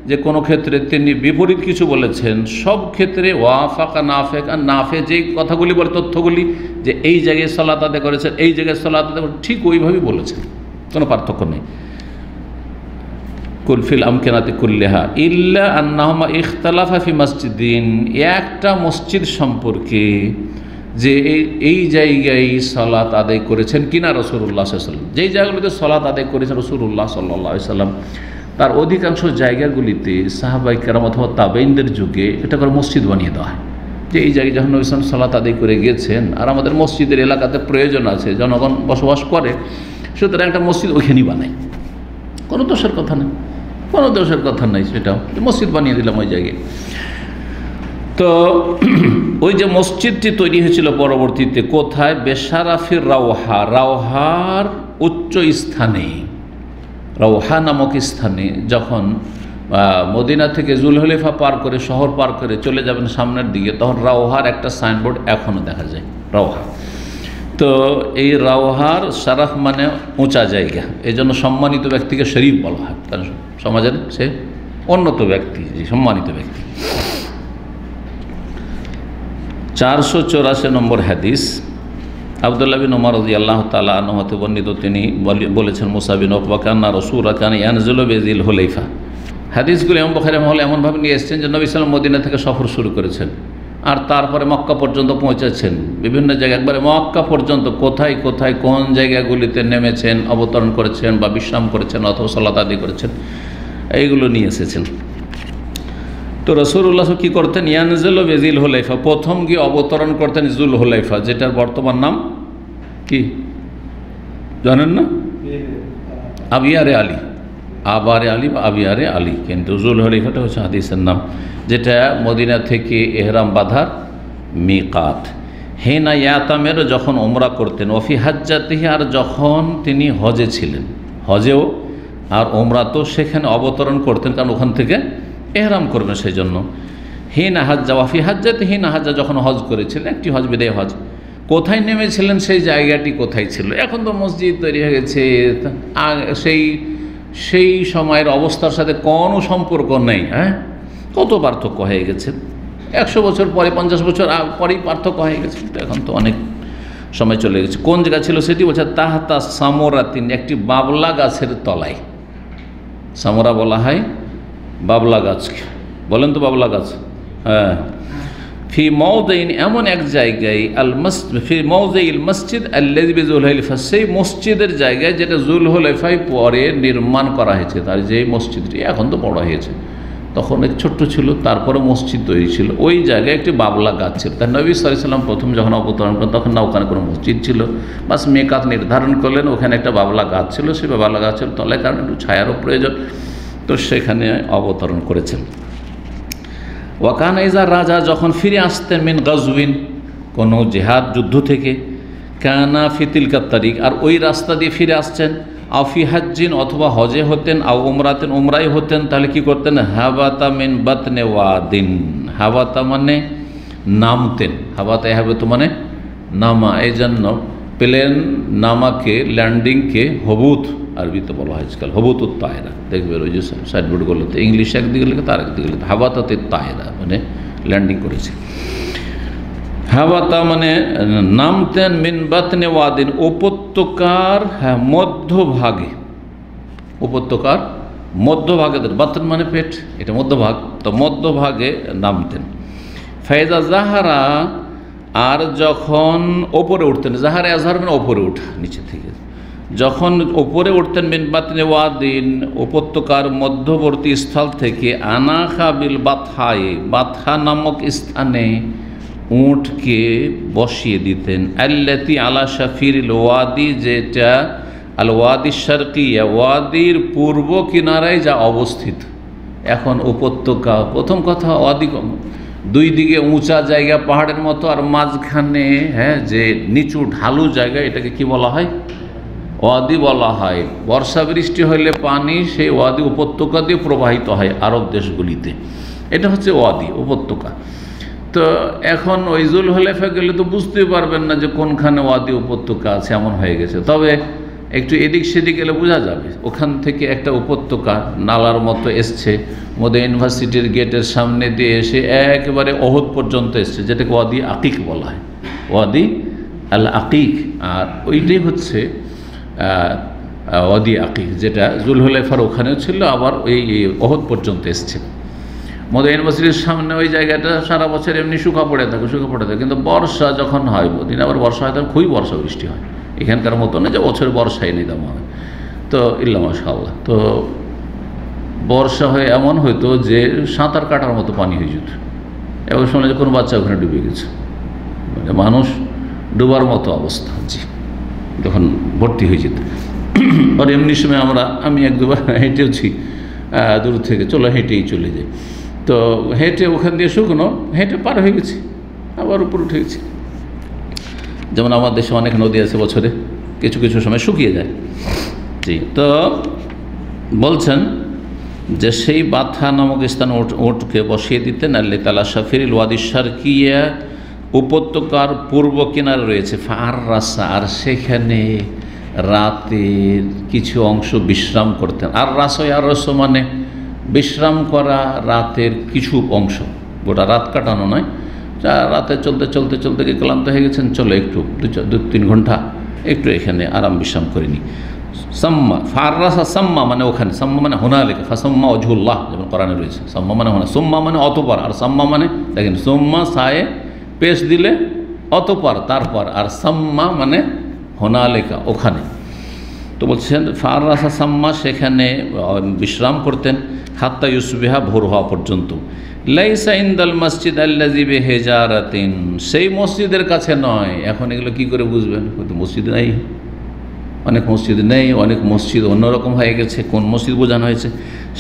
যে কোনো ক্ষেত্রে তিনি বিপরীত কিছু বলেছেন, সব ক্ষেত্রে ওয়াফাকা নাফে, আর নাফে যেই কথাগুলি বলে তথ্যগুলি যে এই জায়গায় সালাত আদায় করেছেন এই জায়গায় সালাত আদায় করেছেন ঠিক ওইভাবেই বলেছেন, কোনো পার্থক্য নেই। কুলফিল আমকিনাতি কুল্লিহা ইল্লা আন্নাহুমা ইখতালাফা ফি মসজিদিন, একটা মসজিদ সম্পর্কে যে এই জায়গায় সালাত আদায় করেছেন কিনা রাসূলুল্লাহ সাল্লাল্লাহু আলাইহি ওয়াসাল্লাম, যেই জায়গাগুলিতে সালাত আদায় করেছেন রাসূলুল্লাহ সাল্লাল্লাহু আলাইহি ওয়াসাল্লাম, তার অধিকাংশ জায়গাগুলিতে সাহাবায়ে কেরাম অথবা তাবেঈনদের যুগে এটা করে মসজিদ বানিয়ে দেওয়া হয়, যে এই জায়গায় যখন নবী সাল্লাল্লাহু আলাইহি ওয়াসাল্লাম সালাত আদায় করে গিয়েছেন আর আমাদের মসজিদের এলাকাতে প্রয়োজন আছে, জনগণ বসবাস করে, সুতরাং একটা মসজিদ ওইখানেই বানায়, কোনো দোষের কথা নেই, কোনো দোষের কথা নেই, সেটাও মসজিদ বানিয়ে দিলাম ওই জায়গায়। তো ওই যে মসজিদটি তৈরি হয়েছিল পরবর্তীতে কোথায়, বেশারাফির রাওহা, রাওহার উচ্চ স্থানে, রাওহা নামক স্থানে যখন মদিনা থেকে জুলহুলাইফা পার করে শহর পার করে চলে যাবেন সামনের দিকে, তখন রাওহার একটা সাইনবোর্ড এখনও দেখা যায়, রাওহা। তো এই রাওহার শারাফ মানে উঁচা জায়গা, এই জন্য সম্মানিত ব্যক্তিকে শরীফ বলা হয়, কারণ সমাজের সে উন্নত ব্যক্তি, যে সম্মানিত ব্যক্তি। 484 নম্বর হাদিস, আব্দুল্লাহ বিন ওমর রাদিয়াল্লাহু তাআলা আনহু হতে বর্ণিত, তিনি বলেছেন মুসা বিন উকবা কান্না রাসূলুল্লাহ কানা ইয়ানজিলু বিযিল হুলাইফা। হাদিসগুলো ইমাম বুখারী রাহিমাহুল্লাহ এমনভাবে নিয়ে এসেছেন যে নবী সাল্লাল্লাহু আলাইহি ওয়াসাল্লাম মদিনা থেকে সফর শুরু করেছেন আর তারপরে মক্কা পর্যন্ত পৌঁছেছেন, বিভিন্ন জায়গায় একবারে মক্কা পর্যন্ত কোথায় কোথায় কোন জায়গাগুলিতে নেমেছেন, অবতরণ করেছেন বা বিশ্রাম করেছেন অথবা সালাত আদায় করেছেন, এইগুলো নিয়ে এসেছেন। তো রাসূলুল্লাহ কী করতেন, ইয়ানজিলু বিযিল হুলাইফা, প্রথম গিয়ে অবতরণ করতেন জুল হুলাইফা, যেটার বর্তমান নাম কি জানেন না, আবিয়ারে আলী, আবারে আলী বা আবিয়ারে আলী, কিন্তু জুল হুলাইফাটা হচ্ছে হাদিসের নাম, যেটা মদিনা থেকে এহরাম বাঁধার মিকাত। হেনা ইয়াতামের যখন ওমরা করতেন, ওফি হাজ্জাতিহি, আর যখন তিনি হজে ছিলেন, হজেও আর ওমরা তো সেখানে অবতরণ করতেন, কারণ ওখান থেকে এহরাম করবেন সেই জন্য। হিনা হাজ্জা ওয়াফি হাজ্জাতি, হিনা হাজ্জা যখন হজ করেছিলেন, একটি হজ বিদায় হজ, কোথায় নেমেছিলেন সেই জায়গাটি কোথায় ছিল, এখন তো মসজিদ তৈরি হয়ে গেছে, সেই সময়ের অবস্থার সাথে কোনো সম্পর্ক নেই। হ্যাঁ, কত পার্থক্য হয়ে গেছে, 100 বছর পরে 50 বছর পরেই পার্থক্য হয়ে গেছে, এখন তো অনেক সময় চলে গেছে। কোন জায়গা ছিল সেটি বলছে, তাহাতা সামরাতিন, একটি বাবলা গাছের তলায়, সামরা বলা হয় বাবলা গাছকে, বলেন তো বাবলা গাছ, হ্যাঁ। ফি মওদিন, এমন এক জায়গায়, ফি মওদিল মসজিদ আল্লাযী বিযুলহুলাইফা, সেই মসজিদের জায়গায় যেটা জুলহুলাইফায় পরে নির্মাণ করা হয়েছে, তার যে মসজিদটি এখন তো বড় হয়েছে, তখন এক ছোট্ট ছিল, তারপরে মসজিদ তৈরি ছিল, ওই জায়গায় একটি বাবলা গাছ ছিল। তার নবী সাল্লাল্লাহু আলাইহি ওয়াসাল্লাম প্রথম যখন অবতরণ করেন তখন না ওখানে কোনো মসজিদ ছিল, বাস মেকাত নির্ধারণ করলেন, ওখানে একটা বাবলা গাছ ছিল, সেই বাবলা গাছের তলায়, কারণ একটু ছায়ারও প্রয়োজন, তো সেখানে অবতরণ করেছেন। ওয়াকান ইজা, রাজা যখন ফিরে আসতেন মিন গাজউইন, কোনো জিহাদ যুদ্ধ থেকে, কানা ফিতিলকা তারিক, আর ওই রাস্তা দিয়ে ফিরে আসছেন, আফি হাজ্জিন, অথবা হজে হতেন, আও উমরাতেন, উমরাই হতেন, তাহলে কি করতেন, হাবাতা মিন বাতনে ওয়াদিন, হাবাতা মানে নামতেন, হাবাতা হাবাত মানে নামা, এই জন্য প্লেন নামাকে, ল্যান্ডিংকে হবুত আরবিতে বলা হয় আজকাল, হবুতুত তায়রা, দেখবে ওই যে সাইডবোর্ডগুলোতে ইংলিশে একদিকে লেখে তার একদিকে লেখে হাবাতাতে তায়রা, মানে ল্যান্ডিং করেছে। হাবাতা মানে নামতেন মিন বাতনে ওয়াদিন, উপত্যকার মধ্যভাগে, উপত্যকার মধ্যভাগে, বাতন মানে পেট, এটা মধ্যভাগ, তো মধ্যভাগে নামতেন। ফাইজা জাহারা, আর যখন ওপরে উঠতেন, জাহারে আজহার মানে ওপরে ওঠা, নিচে থেকে, যখন ওপরে উঠতেন মিন বাতনে ওয়াদিন, উপত্যকার মধ্যবর্তী স্থল থেকে, আনাখা বিল বাতহায়ে, বাতহা নামক স্থানে উটকে বসিয়ে দিতেন, আল্লাতি আলা শাফিরিল ওয়াদি, যেটা আল ওয়াদি শারকিয়া, ওয়াদির পূর্ব কিনারায় যা অবস্থিত। এখন উপত্যকা, প্রথম কথা ওয়াদি দুই দিকে উঁচা জায়গা পাহাড়ের মতো, আর মাঝখানে যে নিচু ঢালু জায়গা, এটাকে কি বলা হয়? ওয়াদি বলা হয়। বর্ষা বৃষ্টি হলে পানি সেই ওয়াদি উপত্যকা দিয়ে প্রবাহিত হয় আরব দেশগুলিতে। এটা হচ্ছে ওয়াদি, উপত্যকা। তো এখন ওই জুলহুলাইফা গেলে তো বুঝতেই পারবেন না যে কোনখানে ওয়াদি উপত্যকা আছে, এমন হয়ে গেছে। তবে একটু এদিক সেদিক গেলে বোঝা যাবে। ওখান থেকে একটা উপত্যকা নালার মতো এসছে, মদিনা ইউনিভার্সিটির গেটের সামনে দিয়ে এসে একেবারে ওহদ পর্যন্ত এসছে, যেটাকে ওয়াদি আকিক বলা হয়, ওয়াদি আল আকিক। আর ওইটাই হচ্ছে ওয়াদি আকিক, যেটা জুলহুলাইফার ওখানেও ছিল, আবার ওই ওহদ পর্যন্ত এসছে। মদিনা ইউনিভার্সিটির সামনে ওই জায়গাটা সারা বছর এমনি শুকা পড়ে থাকে, কিন্তু বর্ষা যখন হয়, মদিনা আবার বর্ষা হয় তখন খুবই বর্ষা বৃষ্টি হয়, এখানকার মতো না যে বছর বর্ষায় নিতাম হয়। তো ইল্লা মাশাআল্লাহ, তো বর্ষা হয়ে এমন হইতো যে সাঁতার কাটার মতো পানি হয়ে যেত। এবার শুনলে যে কোনো বাচ্চা ওখানে ডুবে গেছে, মানে মানুষ ডুবার মতো অবস্থা, জি, যখন ভর্তি হয়ে যেত। আর এমনি সময় আমি এক দুবার হেঁটেওছি দূর থেকে, চলো হেঁটেই চলে যাই। তো হেঁটে ওখান দিয়ে শুকনো হেঁটে পার হয়ে গেছি, আবার উপর উঠে গেছি। যেমন আমার দেশে অনেক নদী আছে, বছরে কিছু কিছু সময় শুকিয়ে যায়। জি, তো বলছেন যে সেই বাথা নামক স্থানে উটকে বসিয়ে দিতেন। আল্লাহ তাআলা শাফিরিল ওয়াদি শারকিয়া, উপত্যকার পূর্ব কিনারে রয়েছে ফার রাসা, আর সেখানে রাতের কিছু অংশ বিশ্রাম করতেন। আর রস মানে বিশ্রাম করা, রাতের কিছু অংশ, গোটা রাত কাটানো নয়। রাতে চলতে চলতে চলতে গিয়ে ক্লান্ত হয়ে গেছেন, চলো একটু 2-3 ঘন্টা একটু এখানে আরাম বিশ্রাম করে নিই। সাম্মা ফাররাসা, সাম্মা মানে ওখানে, সাম্মা মানে হুনালিকা, ফাসাম্মা ওয়াজহুল্লাহ, যেমন কোরআনে রয়েছে। সাম্মা মানে হুনা, সুম্মা মানে অতঃপর, আর সাম্মা মানে দেখেন, সুম্মা সায়ে পেশ দিলে অতঃপর, তারপর, আর সাম্মা মানে হুনালিকা, ওখানে। তো বলছেন ফাররাসা সাম্মা, সেখানে বিশ্রাম করতেন, হাত্তা ইউসবিহা, ভোর হওয়া পর্যন্ত। লাইসা ইনদাল মসজিদ আল্লাযী বিহিজারাতিন, সেই মসজিদের কাছে নয়। এখন এগুলো কি করে বুঝবেন? কিন্তু মসজিদ নেই, অনেক মসজিদ নেই, অনেক মসজিদ অন্যরকম হয়ে গেছে। কোন মসজিদ বোঝানো হয়েছে?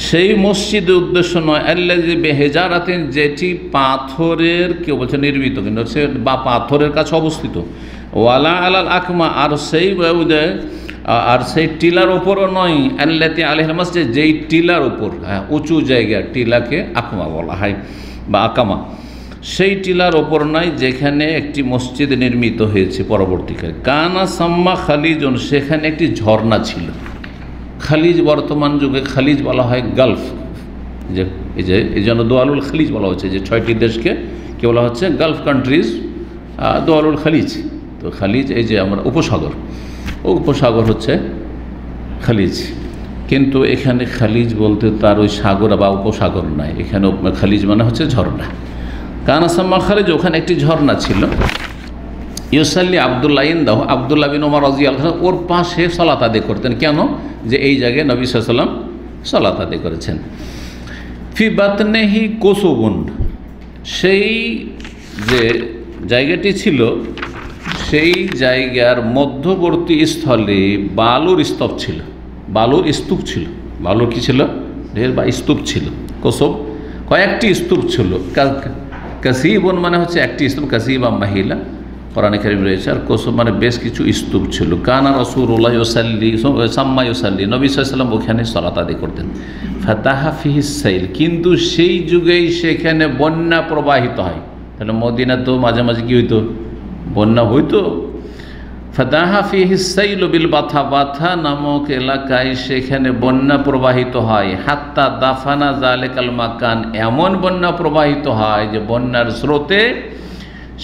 সেই মসজিদের উদ্দেশ্য নয়, আল্লাযী বিহিজারাতিন, যেটি পাথরের, কেউ বলছে নির্মিত, কিন্তু হচ্ছে বা পাথরের কাছে অবস্থিত। ওয়ালা আলাল আকমা, আর সেই টিলার ওপরও নয়, আল্লাতী আলাইহিল মসজিদ, যেই টিলার ওপর, উঁচু জায়গা, টিলাকে আকমা বলা হয় বা আকামা, সেই টিলার ওপর নয় যেখানে একটি মসজিদ নির্মিত হয়েছে পরবর্তীকালে। কানা সাম্মা খালিজন, সেখানে একটি ঝর্ণা ছিল। খালিজ, বর্তমান যুগে খালিজ বলা হয় গালফ, যে এই জন্য দোয়ালুল খালিজ বলা হচ্ছে, যে 6টি দেশকে কি বলা হচ্ছে? গালফ কান্ট্রিজ, দোয়ালুল খালিজ। তো খালিজ এই যে আমরা উপসাগর, উপসাগর হচ্ছে খালিজ। কিন্তু এখানে খালিজ বলতে তার ওই সাগর বা উপসাগর নয়, এখানে খালিজ মানে হচ্ছে ঝর্ণা। কানা সাম্মা খালিজ, ওখানে একটি ঝর্ণা ছিল। ইউসাল্লি আবদুল্লাহ ইনদাহ, আবদুল্লাহ বিন ওমর রাদিয়াল্লাহু আনহু ওর পাশে সালাত আদায় করতেন। কেন? যে এই জায়গায় নবী সাল্লাল্লাহু আলাইহি ওয়াসাল্লাম সালাত আদায় করেছেন। ফি বাতনিহি কুসুবুন, সেই যে জায়গাটি ছিল, সেই জায়গার মধ্যবর্তী স্থলে বালুর স্তূপ ছিল। বালুর স্তূপ ছিল। বালুর কি ছিল? ঢের বা স্তূপ ছিল। কুসুব কয়েকটি স্তূপ ছিল। কাসিবুন মানে হচ্ছে একটি স্তূপ, কাসিবা মাহিলা কোরআনে কারীম রয়েছে। আর কুসুব মানে বেশ কিছু স্তূপ ছিল। কানা রাসূলুল্লাহ ইউসাল্লি, সাম্মা ইউসাল্লি, নবী সাল্লাল্লাহু আলাইহি ওয়াসাল্লাম ওখানে সালাত আদায় করতেন। ফাতাহা ফিহিস সাইল, কিন্তু সেই যুগেই সেখানে বন্যা প্রবাহিত হয়। তাহলে মদিনা তো মাঝে মাঝে কি হইতো? বন্যা হইতো। ফাতাহা ফিহিস সাইল বিল বাথা, বাথা নামক এলাকায় সেখানে বন্যা প্রবাহিত হয়। হাত্তা দাফানা যালিকাল মাকান, এমন বন্যা প্রবাহিত হয় যে বন্যার স্রোতে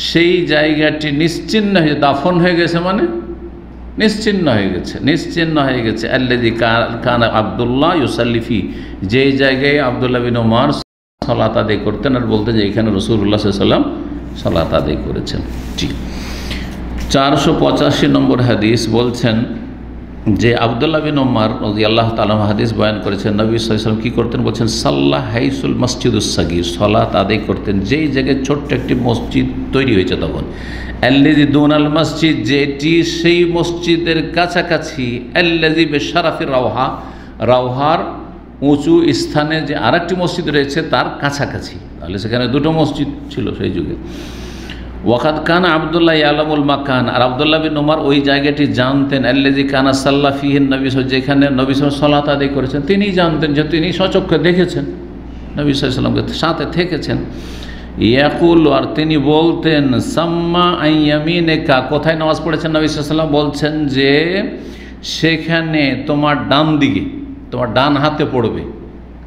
সেই জায়গাটি নিশ্চিহ্ন হয়ে, দাফন হয়ে গেছে মানে নিশ্চিহ্ন হয়ে গেছে, নিশ্চিহ্ন হয়ে গেছে। আল্লাযী কানা আব্দুল্লাহ ইউসাল্লি ফি, যেই জায়গায় আব্দুল্লাহ বিন ওমর সালাত আদায় করতেন আর বলতেন যে এখানে রাসূলুল্লাহ সাল্লাল্লাহু আলাইহি ওয়াসাল্লাম সালাত আদায় করেছেন। ঠিক 485 নম্বর হাদিস বলছেন যে আব্দুল্লাহ বিন ওমর রাদিয়াল্লাহু তাআলা হাদিস বয়ান করেছেন, নবী সাল্লাল্লাহু আলাইহি ওয়াসাল্লাম কী করতেন বলছেন, সাল্লাহ হাইসুল মসজিদুস সাগীর, সালাত আদায় করতেন যেই জায়গায় ছোট্ট একটি মসজিদ তৈরি হয়েছে তখন, আল্লাযী দুনাল মসজিদ, যেটি সেই মসজিদের কাছাকাছি, আল্লাযী বিশরাফির রাওহা, রাওহার উঁচু স্থানে যে আরেকটি মসজিদ রয়েছে তার কাছাকাছি। তাহলে সেখানে দুটো মসজিদ ছিল সেই যুগে। ওয়াকাদ কানা আবদুল্লাহ ইয়ালামুল মাকান, আর আবদুল্লাহ বিন ওমর ওই জায়গাটি জানতেন, আল্লাযী কানা সাল্লা ফিহিন নবী, যেখানে নবী সাল্লাল্লাহু সালাত আদায় করেছেন তিনিই জানতেন, যে তিনি সচক্ষে দেখেছেন, নবী সাল্লাল্লাহু আলাইহি ওয়াসাল্লামকে সাথে থেকেছেন। ইয়াকুল, আর তিনি বলতেন, সাম্মা আইয়ামিনেকা, কোথায় নামাজ পড়েছেন নবী সাল্লাল্লাহু আলাইহি ওয়াসাল্লাম বলছেন যে সেখানে তোমার ডান দিকে, তোমার ডান হাতে পড়বে।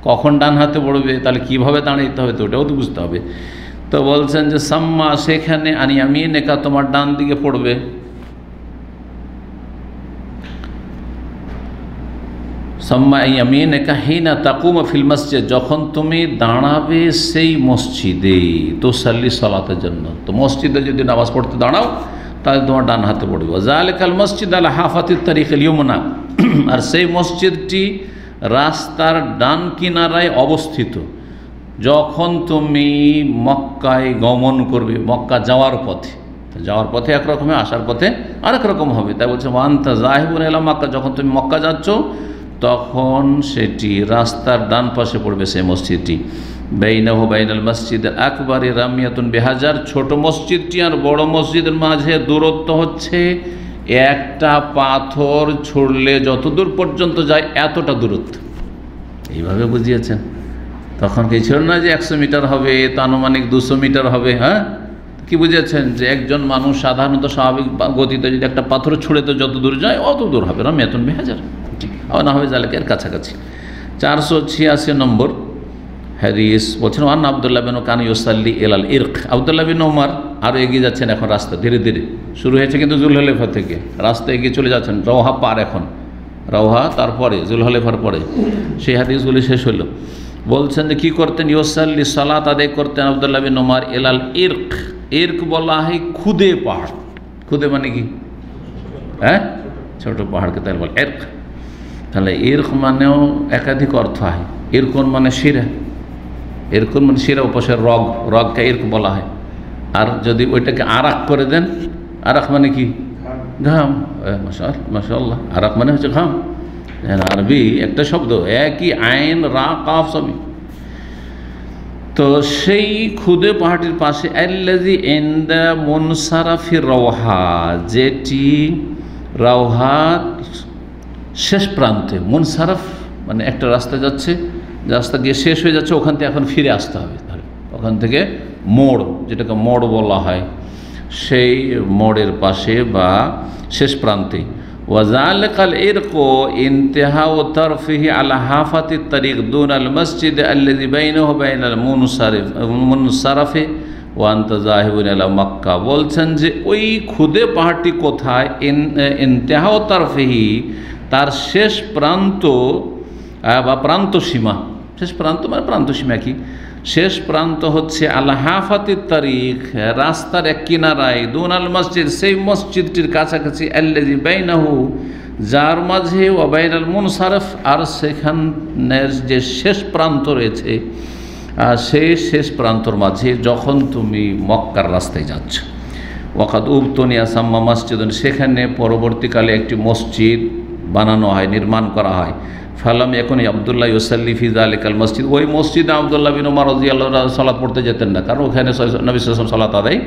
কখন ডান হাতে পড়বে, তাহলে কীভাবে দাঁড়াইতে হবে তো ওটাও তো বুঝতে হবে। তো বলছেন যে সাম্মা, সেখানে আনি আমিনেকা, তোমার ডান দিকে পড়বে। সাম্মা আমিনেকা হিনা তাকুমা ফিল মসজিদ, যখন তুমি দাঁড়াবে সেই মসজিদে, তো সাল্লি সালাতের জন্য, তো মসজিদে যদি নামাজ পড়তে দাঁড়াও তাহলে তোমার ডান হাতে পড়বে। জালিকাল মসজিদ আলা হাফাতিত তারিকুল ইয়মনা, আর সেই মসজিদটি রাস্তার ডান কিনারায় অবস্থিত। যখন তুমি মক্কায় গমন করবে, মক্কা যাওয়ার পথে, যাওয়ার পথে একরকম, আসার পথে আরেক রকম হবে। তাই বলছে ওয়ান্তা জাহিবুন ইলা মক্কা, যখন তুমি মক্কা যাচ্ছ তখন সেটি রাস্তার ডান পাশে পড়বে সেই মসজিদটি। বাইনাহু বাইনাল মসজিদের আকবর রামিয়াতুন বিহাজার, ছোট মসজিদটি আর বড় মসজিদের মাঝে দূরত্ব হচ্ছে একটা পাথর ছুড়লে যত দূর পর্যন্ত যায় এতটা দূরত্ব। এইভাবে বুঝিয়েছেন। তখন কি ছিল না যে 100 মিটার হবে, তা আনুমানিক 200 মিটার হবে। হ্যাঁ, কি বুঝেছেন যে একজন মানুষ সাধারণত স্বাভাবিক গতিতে যদি একটা পাথর ছুঁড়ে তো যত দূর যায় অত দূর হবে, রামিয়াতুন বিহাজার, ঠিক না হবে জালেকের কাছাকাছি। 486 নম্বর হাদিস বলছেন, ওয়ান আব্দুল্লাহ বিন কান ইউসাল্লি ইলাল ইরক, আব্দুল্লাহ বিন ওমর আরও এগিয়ে যাচ্ছেন এখন রাস্তা, ধীরে ধীরে শুরু হয়েছে কিন্তু জুলহলেফা থেকে, রাস্তা এগিয়ে চলে যাচ্ছেন, রওহা পার, এখন রওহা তারপরে জুলহলেফার পরে সেই হাদিসগুলি শেষ হলো। বলছেন যে কী করতেন, ইউসাল্লি সালাত আদায় করতেন আব্দুল্লাহ বিন ওমর ইলাল ইরক, ইরক বলা হয় খুদে পাহাড়, খুদে মানে কি, হ্যাঁ ছোট পাহাড়কে তাই বলে ইরক। তাহলে ইরক মানেও একাধিক অর্থ হয়। ইরকুন মানে শিরা, ইরকুন মানে শিরা উপসের রগ, রগকে ইরক বলা হয়। আর যদি ওইটাকে আরাক করে দেন, আরাক মানে কি, ঘাম। মাশাআল্লাহ, আরাক মানে হচ্ছে ঘাম। আরবি একটা শব্দ, একই আইন রা কাফ সবই। তো সেই খুদে পাহাড়টির পাশে আল্লাযী ইনদা মুনসারাফির রওহা, যেটি রওহার শেষ প্রান্তে, মুনসারাফ মানে একটা রাস্তা যাচ্ছে, রাস্তা গিয়ে শেষ হয়ে যাচ্ছে, ওখান থেকে এখন ফিরে আসতে হবে, তাহলে ওখান থেকে মোড়, যেটাকে মোড় বলা হয়, সেই মোড়ের পাশে বা শেষ প্রান্তে। ওয়াজালিকাল ইরকু ইনতিহাউ তারফিহি আলা হাফাতিত তারিক দুনাল মসজিদ আল্লাযী বাইনাহু বাইনাল মুনসারিফি ওয়া আনতা যাহিবুন ইলা মক্কা, বলছেন যে ওই খুদে পাহাড়টি কোথায়, ইনতিহাউ তারফিহি, তার শেষ প্রান্ত বা প্রান্ত সীমা, শেষ প্রান্ত মানে প্রান্ত সীমা কি, শেষ প্রান্ত হচ্ছে আল হাফাতিত তারিখ, রাস্তার এক কিনারায়, দুনাল মসজিদ, সেই মসজিদটির কাছাকাছি, আল্লাযী বাইনাহু, যার মাঝে, ওয়া বাইনাল মুনসারিফ, আর সেখানের যে শেষ প্রান্ত রয়েছে, সেই শেষ প্রান্তর মাঝে যখন তুমি মক্কার রাস্তায় যাচ্ছ। ওয়াকাদ উবতুনিয়া সাম্মা মসজিদুন, সেখানে পরবর্তীকালে একটি মসজিদ বানানো হয়, নির্মাণ করা হয়। ফালাম এখন আবদুল্লাহ ইউসাল্লি ফি যালিকাল মসজিদ, ওই মসজিদে আবদুল্লাহ বিন ওমর রাদিয়াল্লাহু আনহু সালাত পড়তে যেতেন না, কারণ ওখানে নবী সাল্লাল্লাহু আলাইহি ওয়াসাল্লাম সালাত আদায়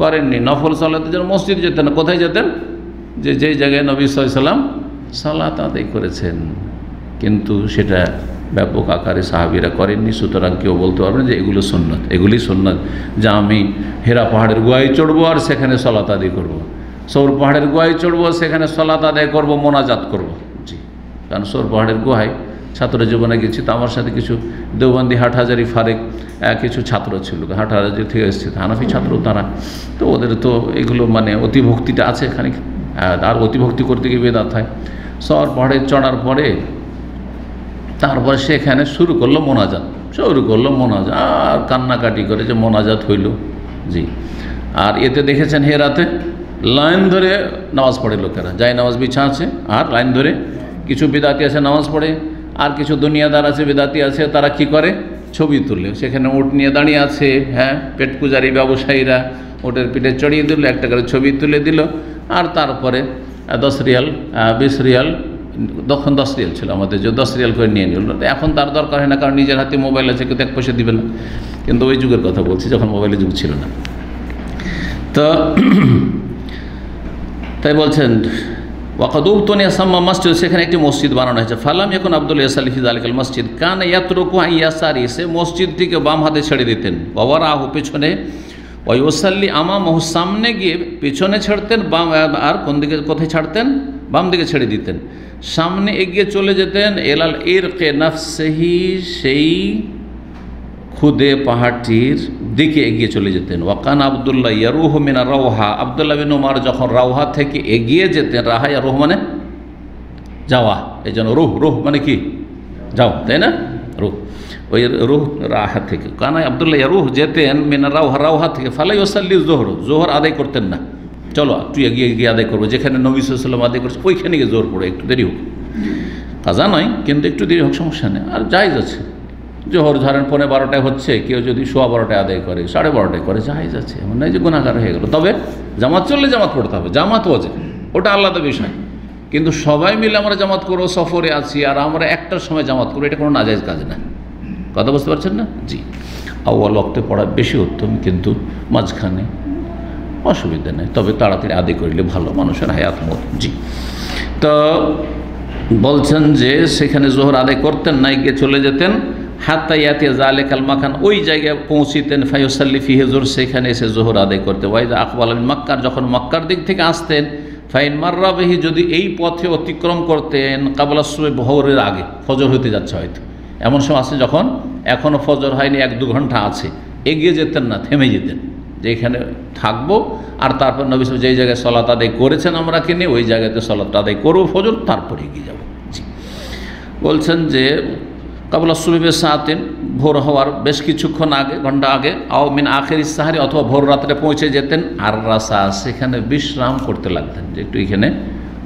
করেননি। নফল সালাতের জন্য মসজিদ যেতেন না, কোথায় যেতেন, যেই জায়গায় নবী সাল্লাল্লাহু আলাইহি ওয়াসাল্লাম সালাত আদায় করেছেন, কিন্তু সেটা ব্যাপক আকারে সাহাবীরা করেননি। সুতরাং কেউ বলতে পারবেন যে এগুলো সুন্নাত, এগুলি সুন্নাত, যা আমি হেরা পাহাড়ের গোয়ায় চড়বো আর সেখানে সালাত আদায় করবো, সৌর পাহাড়ের গোয়ায় চড়বো, সেখানে সালাত আদায় করবো, মোনাজাত করবো। জি, কারণ সৌর পাহাড়ের গুহায় ছাত্র জীবনে গেছি, তো আমার সাথে কিছু দেওবন্দি, হাটহাজারি, ফারেক কিছু ছাত্র ছিল, হাটহাজারি থেকে এসেছে, হানাফি ছাত্র তারা, তো ওদের তো এগুলো মানে অতিভক্তিটা আছে এখানে, আর অতিভক্তি করতে গিয়ে বেদাত হয়। সৌর পাহাড়ে চড়ার পরে তারপরে সেখানে শুরু করলো মোনাজাত, আর কান্নাকাটি করে যে মোনাজাত হইল। জি, আর এতে দেখেছেন হেরাতে, লাইন ধরে নামাজ পড়ে লোকেরা, যাই নামাজ বিছা আছে আর লাইন ধরে। কিছু বিদাতি আছে নামাজ পড়ে, আর কিছু দুনিয়াদার আছে বিদাতি আছে, তারা কি করে ছবি তুলে, সেখানে উট নিয়ে দাঁড়িয়ে আছে, হ্যাঁ, পেট পূজারি ব্যবসায়ীরা ওটের পিঠে চড়িয়ে দিল, একটা করে ছবি তুলে দিল, আর তারপরে 10 রিয়াল 20 রিয়াল, তখন 10 রিয়াল ছিল আমাদের, যে 10 রিয়াল করে নিয়ে নিল। এখন তার দরকার হয় না, কারণ নিজের হাতে মোবাইল আছে, কেউ 1 পয়সা দিবে না। কিন্তু ওই যুগের কথা বলছি যখন মোবাইলের যুগ ছিল না। তো তাই বলছেন ওয়াকাদুবতনিয়া সাম্মা মসজিদ, সেখানে একটি মসজিদ বানানো হয়েছে। ফালাম এখন আব্দুল্লাহ ইয়াসালিফি জালিকাল মসজিদ কান ইয়াতরুকু ইয়াসারি, সে মসজিদটিকে বাম হাতে ছেড়ে দিতেন, ওয়ারাহু পেছনে, ওয়ায়ুসাল্লি আমামাহু, সামনে গিয়ে পেছনে ছাড়তেন, বাম আর কোন দিকে কোথায় ছাড়তেন, বাম দিকে ছেড়ে দিতেন, সামনে এগিয়ে চলে যেতেন। এলাল ইরকে নাফসিহি, সেই খুদে পাহাড়টির দিকে এগিয়ে চলে যেতেন। ওয়াকান আবদুল্লাহ ইয়ারুহু মিনা রাওহা, আবদুল্লাহ বিন উমর যখন রাওহা থেকে এগিয়ে যেতেন, রাহা ইয়ারুহ মানে যাওয়া, এই জন্য রুহ মানে কি যাও, তাই না, রুহ, ওই রুহ রাহা থেকে। কানা আবদুল্লাহ ইয়ারুহ যেতেন মিনা রাওহা থেকে, ফালাই ওসাল্লি জোহর আদায় করতেন না, চলো তুই এগিয়ে গিয়ে আদায় করবো, যেখানে নবী সাল্লাল্লাহু আলাইহি ওয়াসাল্লাম আদায় করছে ওইখানে গিয়ে জোর পড়ে, একটু দেরি হোক, কাজা নয় কিন্তু একটু দেরি হোক, সমস্যা নেই। আর জায়েজ আছে, জোহর ধরেন 11:30 হচ্ছে, কেউ যদি 12:15 আদায় করে, 12:30 করে, জায়েজ আছে, এমন নয় যে গুনাহগার হয়ে গেল। তবে জামাত চললে জামাত পড়তে হবে, জামাত ওয়াজিব, ওটা আলাদা বিষয়। কিন্তু সবাই মিলে আমরা জামাত করবো, সফরে আছি আর আমরা একটার সময় জামাত করবো, এটা কোনো নাজায়েজ কাজ না। কথা বুঝতে পারছেন না? জি, আউয়াল ওয়াক্তে পড়া বেশি উত্তম, কিন্তু মাঝখানে অসুবিধা নেই, তবে তাড়াতাড়ি আদায় করলে ভালো, মানুষের হায়াত মত। জি, তো বলছেন যে সেখানে জোহর আদায় করতেন না, গিয়ে চলে যেতেন। হাত্তা ইয়াতে জালেকাল মাকান, ওই জায়গায় পৌঁছিতেন। ফায়ুসাল্লি ফিহি জোহর, সেখানে এসে জোহর আদায় করতে। ওয়াইদা আকবাল মিন মক্কা, যখন মক্কার দিক থেকে আসতেন, ফাইন মাররা বিহি, যদি এই পথে অতিক্রম করতেন, কাবলা সুবহ, ভোরের আগে, ফজর হতে যাচ্ছে হয়তো, এমন সময় আছে যখন এখনও ফজর হয়নি, 1-2 ঘন্টা আছে, এগিয়ে যেতেন না, থেমে যেতেন, যে এখানে থাকবো, আর তারপর নবী সাল্লাল্লাহু আলাইহি ওয়াসাল্লাম যেই জায়গায় সলাত আদায় করেছেন আমরা কিনে, ওই জায়গাতে সলাত আদায় করবো ফজর, তারপরে এগিয়ে যাবো। জি, বলছেন যে কাবলা সুবহ সাআতিন, ভোর হওয়ার বেশ কিছুক্ষণ আগে, ঘন্টা আগে, আও মিন আখিরিস সাহারি, অথবা ভোর রাত্রে পৌঁছে যেতেন। আর রাসা, সেখানে বিশ্রাম করতে লাগতেন, যে একটু এখানে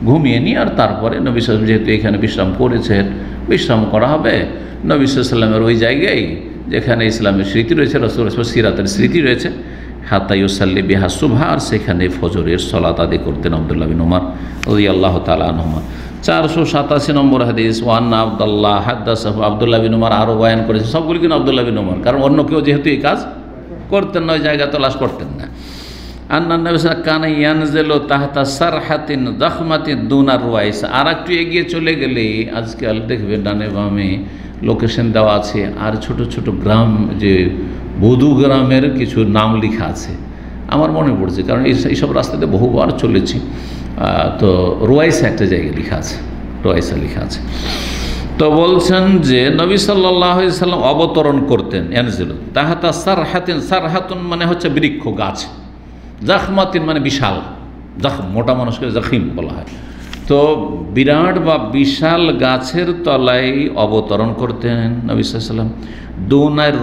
ঘুমিয়ে নিই, আর তারপরে নবী সাল্লাল্লাহু আলাইহি ওয়াসাল্লাম যেহেতু এখানে বিশ্রাম করেছেন, বিশ্রাম করা হবে নবী সাল্লাল্লাহু আলাইহি ওয়াসাল্লামের ওই জায়গায় যেখানে ইসলামের স্মৃতি রয়েছে, রাসূলুল্লাহ সিরাতের স্মৃতি রয়েছে। হাত্তা ইউসাল্লি বিহা সুবহা, আর সেখানে ফজরের সলাত আদায় করতেন আব্দুল্লাহ বিন উমর রাদিয়াল্লাহু তাআলা আনহুমা। 487 নম্বর হাদিস, ওয়ান্না আব্দুল্লাহ হাদ্দাসাহু, আব্দুল্লাহ বিন উমর আরও বয়ান করেছে, সবগুলি কিন্তু আব্দুল্লাহ বিন উমর, কারণ অন্য কেউ যেহেতু এই কাজ করতেন না, ওই জায়গা তলাশ করতেন না। আন্না নবী সাল্লাল্লাহু আলাইহি ওয়াসাল্লাম কানা ইয়ানজিলু তাহতা সারহাতিন যাখমাতিন দুনা রুয়াইসা, আর একটু এগিয়ে চলে গেলে, আজকাল দেখবেন ডানে বামে লোকেশন দেওয়া আছে, আর ছোট ছোট গ্রাম, যে বধু গ্রামের কিছু নাম লেখা আছে, আমার মনে পড়ছে, কারণ এইসব রাস্তাতে বহুবার চলেছি। তো রুয়াইসা একটা জায়গায় লেখা আছে, রুয়াইসা লেখা আছে। তো বলছেন যে নবী সাল্লাল্লাহু আলাইহি ওয়াসাল্লাম অবতরণ করতেন, ইয়ানজিলু তাহতা সারহাতিন, সারহাতুন মানে হচ্ছে বৃক্ষ, গাছ, জাখমাতিন মানে বিশাল, মোটা মানুষকে জাখিম বলা হয়। তো বিরাট বা বিশাল গাছের তলায় অবতরণ করতেন নবী সাল্লাল্লাহু আলাইহি ওয়াসাল্লাম। দুনার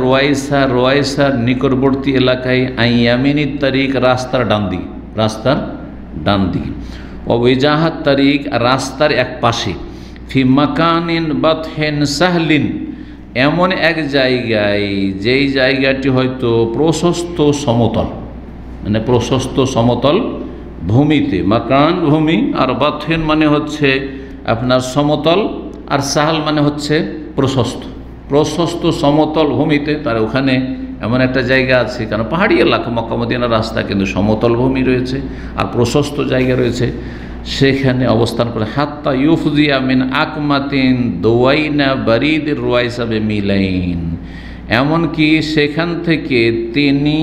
রোয়াইসার নিকটবর্তী এলাকায়, আইয়ামিনী তারিক, রাস্তার ডান দিকে, ওয়াজাহাত তারিক, রাস্তার এক পাশে, ফি মাকানিন বাতহিন সাহলিন, এমন এক জায়গায় যেই জায়গাটি হয়তো প্রশস্ত সমতল, মানে প্রশস্ত সমতল ভূমিতে, মাকান ভূমি, আর বাতহিন মানে হচ্ছে আপনার সমতল, আর সাহাল মানে হচ্ছে প্রশস্ত সমতল ভূমিতে। তার ওখানে এমন একটা জায়গা আছে, কারণ পাহাড়ি এলাকা, মক্কা মদিনার রাস্তা, কিন্তু সমতল ভূমি রয়েছে আর প্রশস্ত জায়গা রয়েছে, সেখানে অবস্থান করে। হাত্তা ইউফজিয়া মিন আকমাতিন দোয়াইনা বারিদ রুয়াইসা মিলাইন, এমনকি সেখান থেকে তিনি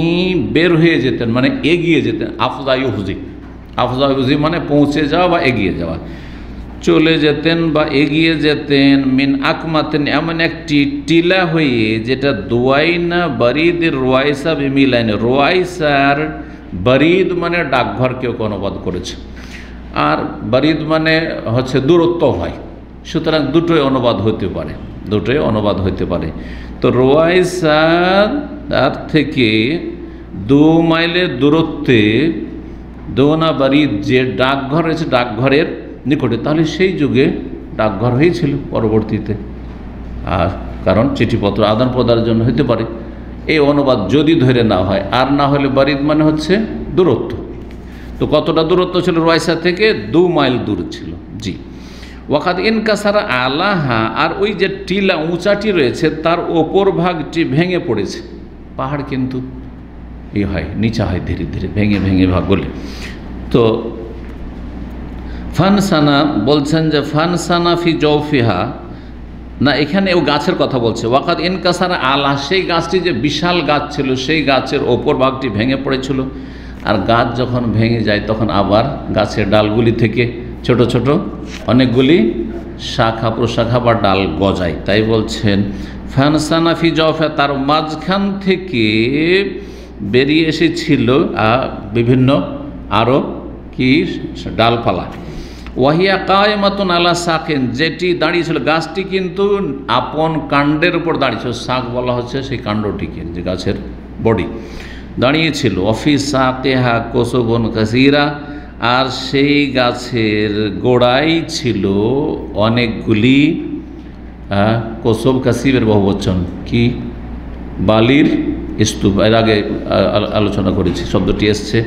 বের হয়ে যেতেন, মানে এগিয়ে যেতেন। আফজা ইউফজি মানে পৌঁছে যাওয়া বা এগিয়ে যাওয়া, চলে যেতেন বা এগিয়ে যেতেন। মিন আকমাতেন, এমন একটি টিলা হয়ে, যেটা দোয়াইনা বারিদের রোয়াইসা মিলাইন, রোয়াইসার বারিদ মানে ডাকঘর কেউ অনুবাদ করেছে, আর বারিদ মানে হচ্ছে দূরত্ব হয়, সুতরাং দুটোই অনুবাদ হতে পারে। তো রোয়াইসার থেকে 2 মাইলের দূরত্বে দোনা বাড়ির যে ডাকঘর রয়েছে ডাকঘরের নিকটে, তাহলে সেই যুগে ডাকঘর হয়েছিল পরবর্তীতে, আর কারণ চিঠিপত্র আদান প্রদানের জন্য হতে পারে। এই অনুবাদ যদি ধরে না হয়, আর না হলে বারিদ মানে হচ্ছে দূরত্ব। তো কতটা দূরত্ব ছিল রয়সা থেকে? 2 মাইল দূর ছিল। জি। ওয়াকাদ ইনকাসারা আলাহা, আর ওই যে টিলা উঁচাটি রয়েছে তার ওপর ভাগটি ভেঙে পড়েছে। পাহাড় কিন্তু হয় নিচা হয় ধীরে ধীরে, ভেঙে ভেঙে ভাগ বলে। তো ফানসানা বলছেন যে ফানসানা ফি জৌফিহা, না এখানে ও গাছের কথা বলছে। ওয়াকাদ ইনকাসারা আলা, সেই গাছটি যে বিশাল গাছ ছিল সেই গাছের ওপর ভাগটি ভেঙে পড়েছিল। আর গাছ যখন ভেঙে যায় তখন আবার গাছের ডালগুলি থেকে ছোট ছোট অনেকগুলি শাখা প্রশাখা বা ডাল গজায়। তাই বলছেন ফানসানা ফি জৌফিহা, তার মাঝখান থেকে বেরিয়ে এসেছিল বিভিন্ন আরও কি ডালপালা। ওয়াহিয়া কায়েমাতুন আলা সাকিন, যেটি দাঁড়িয়েছিল, গাছটি কিন্তু আপন কাণ্ডের উপর দাঁড়িয়েছিল। শাক বলা হচ্ছে সেই কাণ্ডটিকে, যে গাছের বডি দাঁড়িয়েছিল। অফিস সাকেহা কোসবন কাসিরা, আর সেই গাছের গোড়ায় ছিল অনেকগুলি কোসব, কাসিবের বহুবচন কি, বালির স্তূপ। এর আগে আলোচনা করেছি, শব্দটি এসছে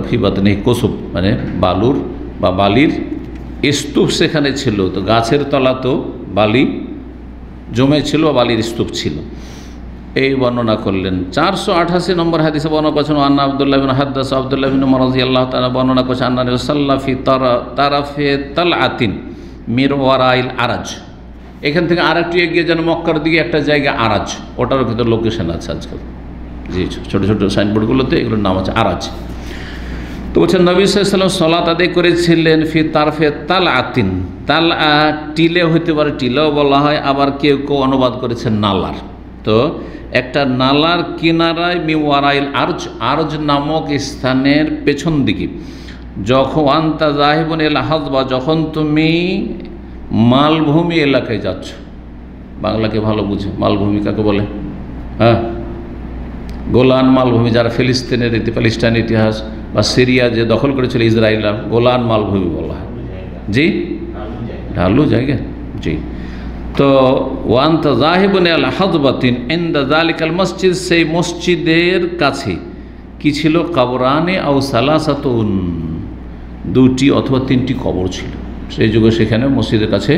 ফিবাত নেই, কোসব মানে বালুর বা বালির স্তূপ সেখানে ছিল। তো গাছের তলা তো বালি জমে ছিল, বালির স্তূপ ছিল। এই বর্ণনা করলেন। 488 নম্বর হাদিসে বর্ণনা করেছেন আন্না আব্দুল্লাহ বিন হাদ্দাস আব্দুল্লাহ বিন উমর রাদিয়াল্লাহু তাআলা বর্ণনা করেছেন আন্না রাসূলুল্লাহ ফি তারাফে তালআতিন মির ওয়ারাইল আরাজ। এখান থেকে আরেকটু এগিয়ে যেন মক্কার দিকে একটা জায়গা আরাজ, ওটারও কিন্তু লোকেশন আছে আজকাল। জি, ছোটো ছোটো সাইনবোর্ডগুলোতে এগুলোর নাম আছে আরাজ। তো বলছেন নবী সাল্লাল্লাহু আলাইহি ওয়াসাল্লাম সালাত আদায় করেছিলেন ফি তারফে তালআতিন। তালআ টিলে হইতে পারে, টিলেও বলা হয়, আবার কেউ কেউ অনুবাদ করেছেন নালার। তো একটা নালার কিনারায় মিওয়ারাইল আরজ, আরজ নামক স্থানের পেছন দিকে। যখন আনতা জাহিবুন এল হাজবা, যখন তুমি মালভূমি এলাকায় যাচ্ছ। বাংলাকে ভালো বুঝে, মালভূমি কাকে বলে? হ্যাঁ, গোলান মালভূমি, যারা ফিলিস্তিনের প্যালেস্টাইন ইতিহাস বা সিরিয়া যে দখল করেছিল ইসরায়েল, গোলান মালভূমি বলা হয়। জি, ঢালু জায়গা। জি। তো ওয়ান্তা জাহিবুন আল হাদবাতিন ইনদা যালিকাল মসজিদ, সেই মসজিদের কাছে কি ছিল? কবরানে আও সালাসাতুন, 2টি অথবা 3টি কবর ছিল। সেই যুগে সেখানে মসজিদের কাছে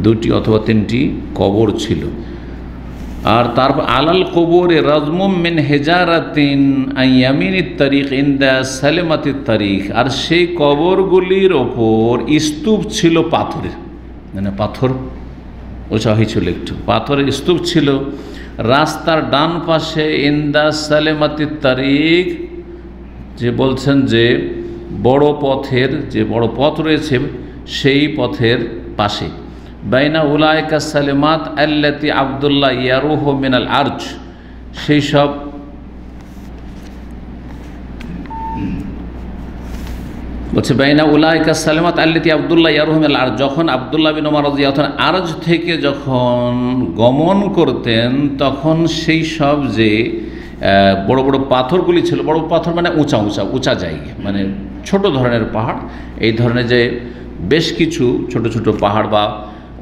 2টি অথবা 3টি কবর ছিল। আর তারপর আলাল কবরে রাজমুম মিন হেজারাতিন আইয়ামিনিত তারিখ ইনদা সালেমাতিত তারিখ, আর সেই কবরগুলির ওপর স্তূপ ছিল পাথরের, মানে পাথর ওচা হয়েছিল একটু, পাথরের স্তূপ ছিল রাস্তার ডান পাশে। ইনদা সালেমাতিত তারিখ, যে বলছেন যে বড় পথের, যে বড় পথ রয়েছে সেই পথের পাশে। বাইনা উলাইকা সালেমাত আল্লাতি আব্দুল্লাহ ইয়ারুহু মিনাল আরজ, সেই সব বলছে বাইনা উলাইকা সালেমাত আল্লাতি আব্দুল্লাহ ইয়ারুহু মিনাল আরজ, যখন আব্দুল্লাহ বিন উমর রাদিয়াল্লাহু তাআলা আরজ থেকে যখন গমন করতেন তখন সেই সব যে বড় বড় পাথরগুলি ছিল, বড় পাথর মানে উঁচা উঁচা উঁচা জায়গা, মানে ছোট ধরনের পাহাড়, এই ধরনের যে বেশ কিছু ছোট ছোট পাহাড় বা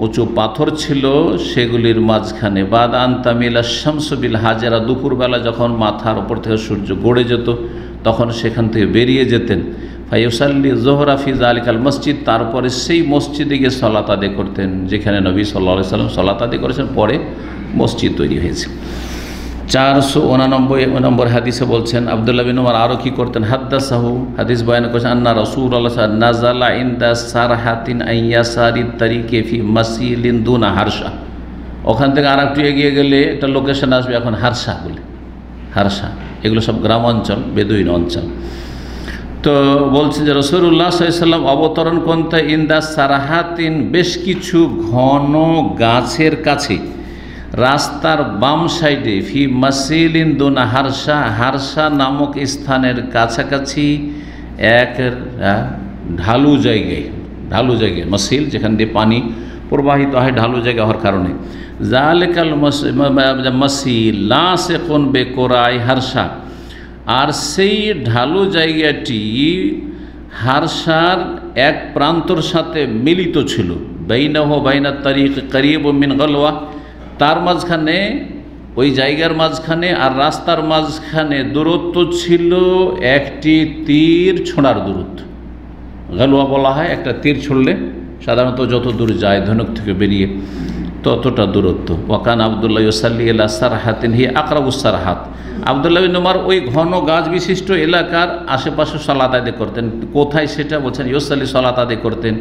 উঁচু পাথর ছিল, সেগুলির মাঝখানে বাদ আনতামিলা শামসু বিল হাজারা, দুপুরবেলা যখন মাথার ওপর থেকে সূর্য গড়ে যেত তখন সেখান থেকে বেরিয়ে যেতেন। ফাইউসাল্লি জোহরা ফি যালিকাল মসজিদ, তারপরে সেই মসজিদে গিয়ে সালাত আদায় করতেন যেখানে নবী সাল্লাল্লাহু আলাইহি সাল্লাম সালাত আদায় করেছেন, পরে মসজিদ তৈরি হয়েছে। 489 নম্বর হাদিসে বলছেন আব্দুল্লাহ বিন উমর আরও কি করতেন? হাদ্দাসাহু, হাদিস বয়ান করেছেন আন্না রাসূলুল্লাহ নাযালা ইনদা সারহাতিন আইয়াসারিত তারিকে ফি মাসিলিন দুনা হারসা। ওখান থেকে আর একটু এগিয়ে গেলে একটা লোকেশন আসবে এখন হারসা বলে, হারসা, এগুলো সব গ্রাম অঞ্চল, বেদুইন অঞ্চল। তো বলছেন যে রাসূলুল্লাহ সাল্লাল্লাহু আলাইহি সাল্লাম অবতরণ করতে ইনদা সারহাতিন, বেশ কিছু ঘন গাছের কাছে, রাস্তার বাম সাইডে, ফি মাসিলিন দুনা হারসা, হারসা নামক স্থানের কাছাকাছি এক ঢালু জায়গায়, ঢালু জায়গায় মাসিল, যেখান দিয়ে পানি প্রবাহিত হয় ঢালু জায়গা হওয়ার কারণে। জালিকাল মাসিল লাসিকুন বেকোরাই হারসা, আর সেই ঢালু জায়গাটি হারসার এক প্রান্তর সাথে মিলিত ছিল, বাইনাহু বাইনা তারিক করিব মিন গলওয়া, তার মাঝখানে ওই জায়গার মাঝখানে আর রাস্তার মাঝখানে দূরত্ব ছিল একটি তীর ছোঁড়ার দূরত্ব। গলওয়া বলা হয় একটা তীর ছুড়লে সাধারণত যত দূর যায় ধনুক থেকে বেরিয়ে ততটা দূরত্ব। ওয়াকান আবদুল্লাহ ইউসাল্লি ইলা সারহাতিন হি আকরাবুস সারহাত, আবদুল্লাহ বিন উমর ওই ঘন গাছ বিশিষ্ট এলাকার আশেপাশে সালাত আদায় করতেন। কোথায় সেটা বলছেন, ইউসাল্লি সালাত আদায় করতেন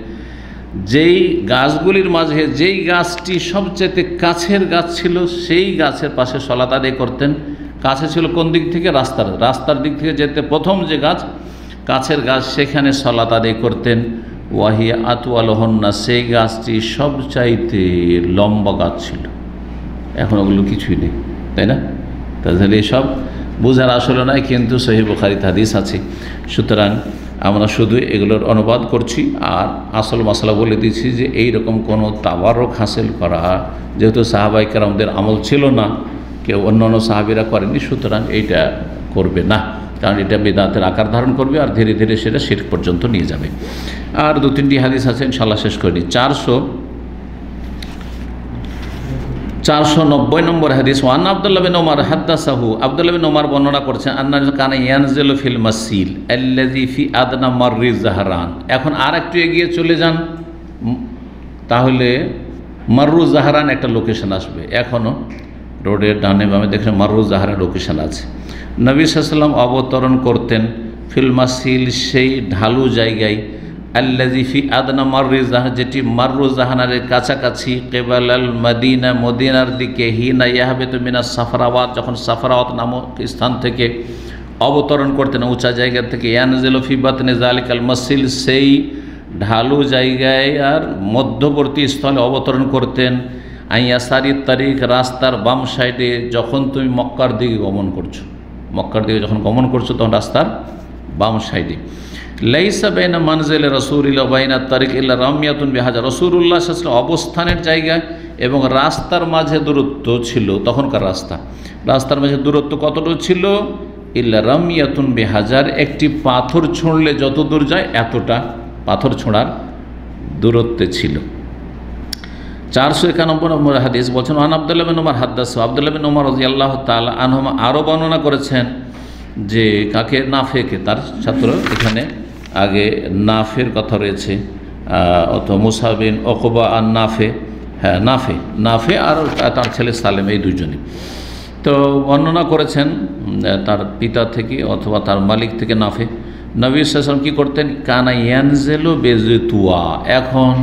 যেই গাছগুলির মাঝে যেই গাছটি সবচেয়ে কাছের গাছ ছিল সেই গাছের পাশে সালাত আদায় করতেন। কাছে ছিল কোন দিক থেকে, রাস্তার দিক থেকে যেতে প্রথম যে গাছ কাছের গাছ সেখানে সালাত আদায় করতেন। ওয়াহিয়া আতওয়ালহন্না, সেই গাছটি সবচাইতে লম্বা গাছ ছিল। এখন ওগুলো কিছুই নেই, তাই না? তাহলে এসব বোঝার আসলে নয়, কিন্তু সহিহ বুখারীতে হাদিস আছে। সুতরাং আমরা শুধু এগুলোর অনুবাদ করছি আর আসল মশলা বলে দিচ্ছি যে এই রকম কোনো তাবারক হাসিল করা যেহেতু সাহাবায়ে কেরামদের আমল ছিল না, কেউ অন্যান্য সাহাবীরা করেনি, সুতরাং এইটা করবে না, কারণ এটা বিদআতের আকার ধারণ করবে আর ধীরে ধীরে সেটা শিরক পর্যন্ত নিয়ে যাবে। আর 2-3টি হাদিস আছে, ইনশাআল্লাহ শেষ করে নিই। 490 নম্বর হাদিস, ওয়ান আব্দুল্লাহ বিন ওমর হাদাসাহু, আব্দুল্লাহ বিন ওমর বর্ণনা করছেন, আন্না কানা ইয়ানজিলু ফিল মাসিল আল্লাযী ফি আদনা মাররি জাহরান। এখন আর একটু এগিয়ে চলে যান, তাহলে মাররু জাহরান একটা লোকেশন আসবে। এখনও রোডের ডানে বামে দেখেন মাররু জাহরান লোকেশন আছে। নবী সাল্লাল্লাহু আলাইহি ওয়াসাল্লাম অবতরণ করতেন ফিল মাসিল, সেই ঢালু জায়গায়, আল্লাযী ফি আদনা মাররি জাহরান, যেটি মাররু জাহরানের কাছাকাছি, কেবালাল মদিনা, মদিনার দিকে, হিনা ইয়াহবিতু মিনাস সাফরাওয়াত, যখন সাফরাওয়াত নামক স্থান থেকে অবতরণ করতেন উঁচা জায়গা থেকে, ইয়ানজিলু ফি বাতনি যালিকাল মাসিল, সেই ঢালু জায়গায় আর মধ্যবর্তী স্থলে অবতরণ করতেন। আইয়াসারি তারিখ, রাস্তার বাম সাইডে, যখন তুমি মক্কার দিকে গমন করছো, মক্কার দিকে যখন গমন করছো তখন রাস্তার বাম সাইডে। লাইসা বাইনা মানজিল রাসূলিল্লাহ বাইনা তারিক ইল্লা রামিয়াতুন বিহাজার, রাসূলুল্লাহ সাল্লাল্লাহু আলাইহি ওয়াসাল্লাম অবস্থানের জায়গায় এবং রাস্তার মাঝে দূরত্ব ছিল, তখনকার রাস্তার মাঝে দূরত্ব কতটুকু ছিল, ইল্লা রামিয়াতুন বিহাজার, একটি পাথর ছুঁড়লে যত দূর যায় এতটা পাথর ছোঁড়ার দূরত্বে ছিল। 491 নম্বর হাদিস বলছেন, ওয়ান আব্দুল্লাহ বিন ওমর হাদাসা, আব্দুল্লাহ বিন ওমর রাদিয়াল্লাহু তাআলা আনহুমা আরও বর্ণনা করেছেন যে কাকে, নাফেকে, তার ছাত্র, এখানে আগে নাফের কথা রয়েছে, অথবা মুসা বিন উকবা আর নাফে, হ্যাঁ নাফে আর তার ছেলে সালেম, এই দুজনই তো বর্ণনা করেছেন তার পিতা থেকে অথবা তার মালিক থেকে নাফে। নবী সাল্লাল্লাহু আলাইহি ওয়াসাল্লাম কী করতেন, কানা ইয়ানজিলু বিজতুয়া, এখন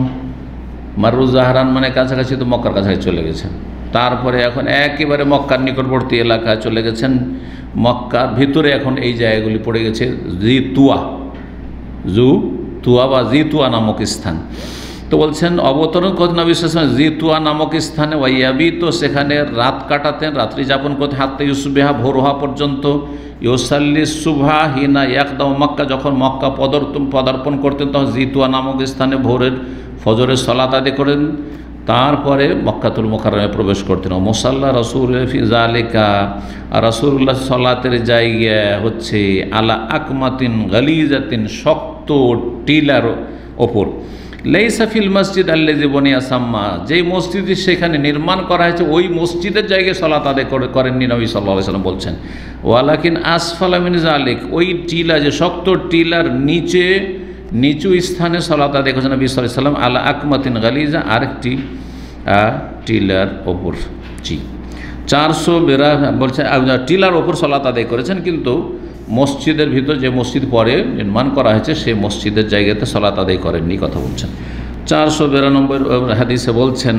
মাররু জাহরান মানে কাছাকাছি, তো মক্কার কাছাকাছি চলে গেছেন, তারপরে এখন একেবারে মক্কার নিকটবর্তী এলাকায় চলে গেছেন, মক্কার ভিতরে এখন এই জায়গাগুলি পড়ে গেছে তুয়া বা জিতুয়া নামক স্থান। তো বলছেন অবতরণ করতেন নবী সাল্লাল্লাহু আলাইহি ওয়াসাল্লাম জিতুয়া নামক স্থানে, ওয়াইয়াবি, তো সেখানে রাত কাটাতেন, রাত্রি যাপন করতেন, হাত্তা ইউসবিহা, ভোর হওয়া পর্যন্ত, ইউসাল্লি সুবহা হিনা ইয়াকদাউ মক্কা, যখন মক্কা পদার্পণ করতেন তখন জিতুয়া নামক স্থানে ভোরের ফজরের সালাত আদায় করেন, তারপরে মক্কাতুল মুকাররমে প্রবেশ করতেন। মুসাল্লা রাসূল ফি যালিকা, আর রাসূলুল্লাহ সালাতের জায়গা হচ্ছে আলা আকমাতিন গালিজাতিন, শক্ত টিলার ওপর, লাইসা ফিল মসজিদ আল্লাযী বুনিয়া সাম্মা, যেই মসজিদটি সেখানে নির্মাণ করা হয়েছে ওই মসজিদের জায়গায় সালাত আদায় করেননি নবী সাল্লাল্লাহু আলাইহি ওয়াসাল্লাম বলছেন। ওয়ালাকিন আসফালা মিন যালিক, ওই টিলা, যে শক্ত টিলার নিচু স্থানে সালাত আদায় করেছেন নবী সাল্লাল্লাহু আলাইহি ওয়াসাল্লাম, আলা আকমাতিন গালিজা, আরেকটি টিলার ওপর। 452 বলছে টিলার ওপর সালাত আদায় করেছেন, কিন্তু মসজিদের ভিতর যে মসজিদ পরে নির্মাণ করা হয়েছে সেই মসজিদের জায়গাতে সালাত আদায় করেননি, কথা বলছেন। 492 হাদিসে বলছেন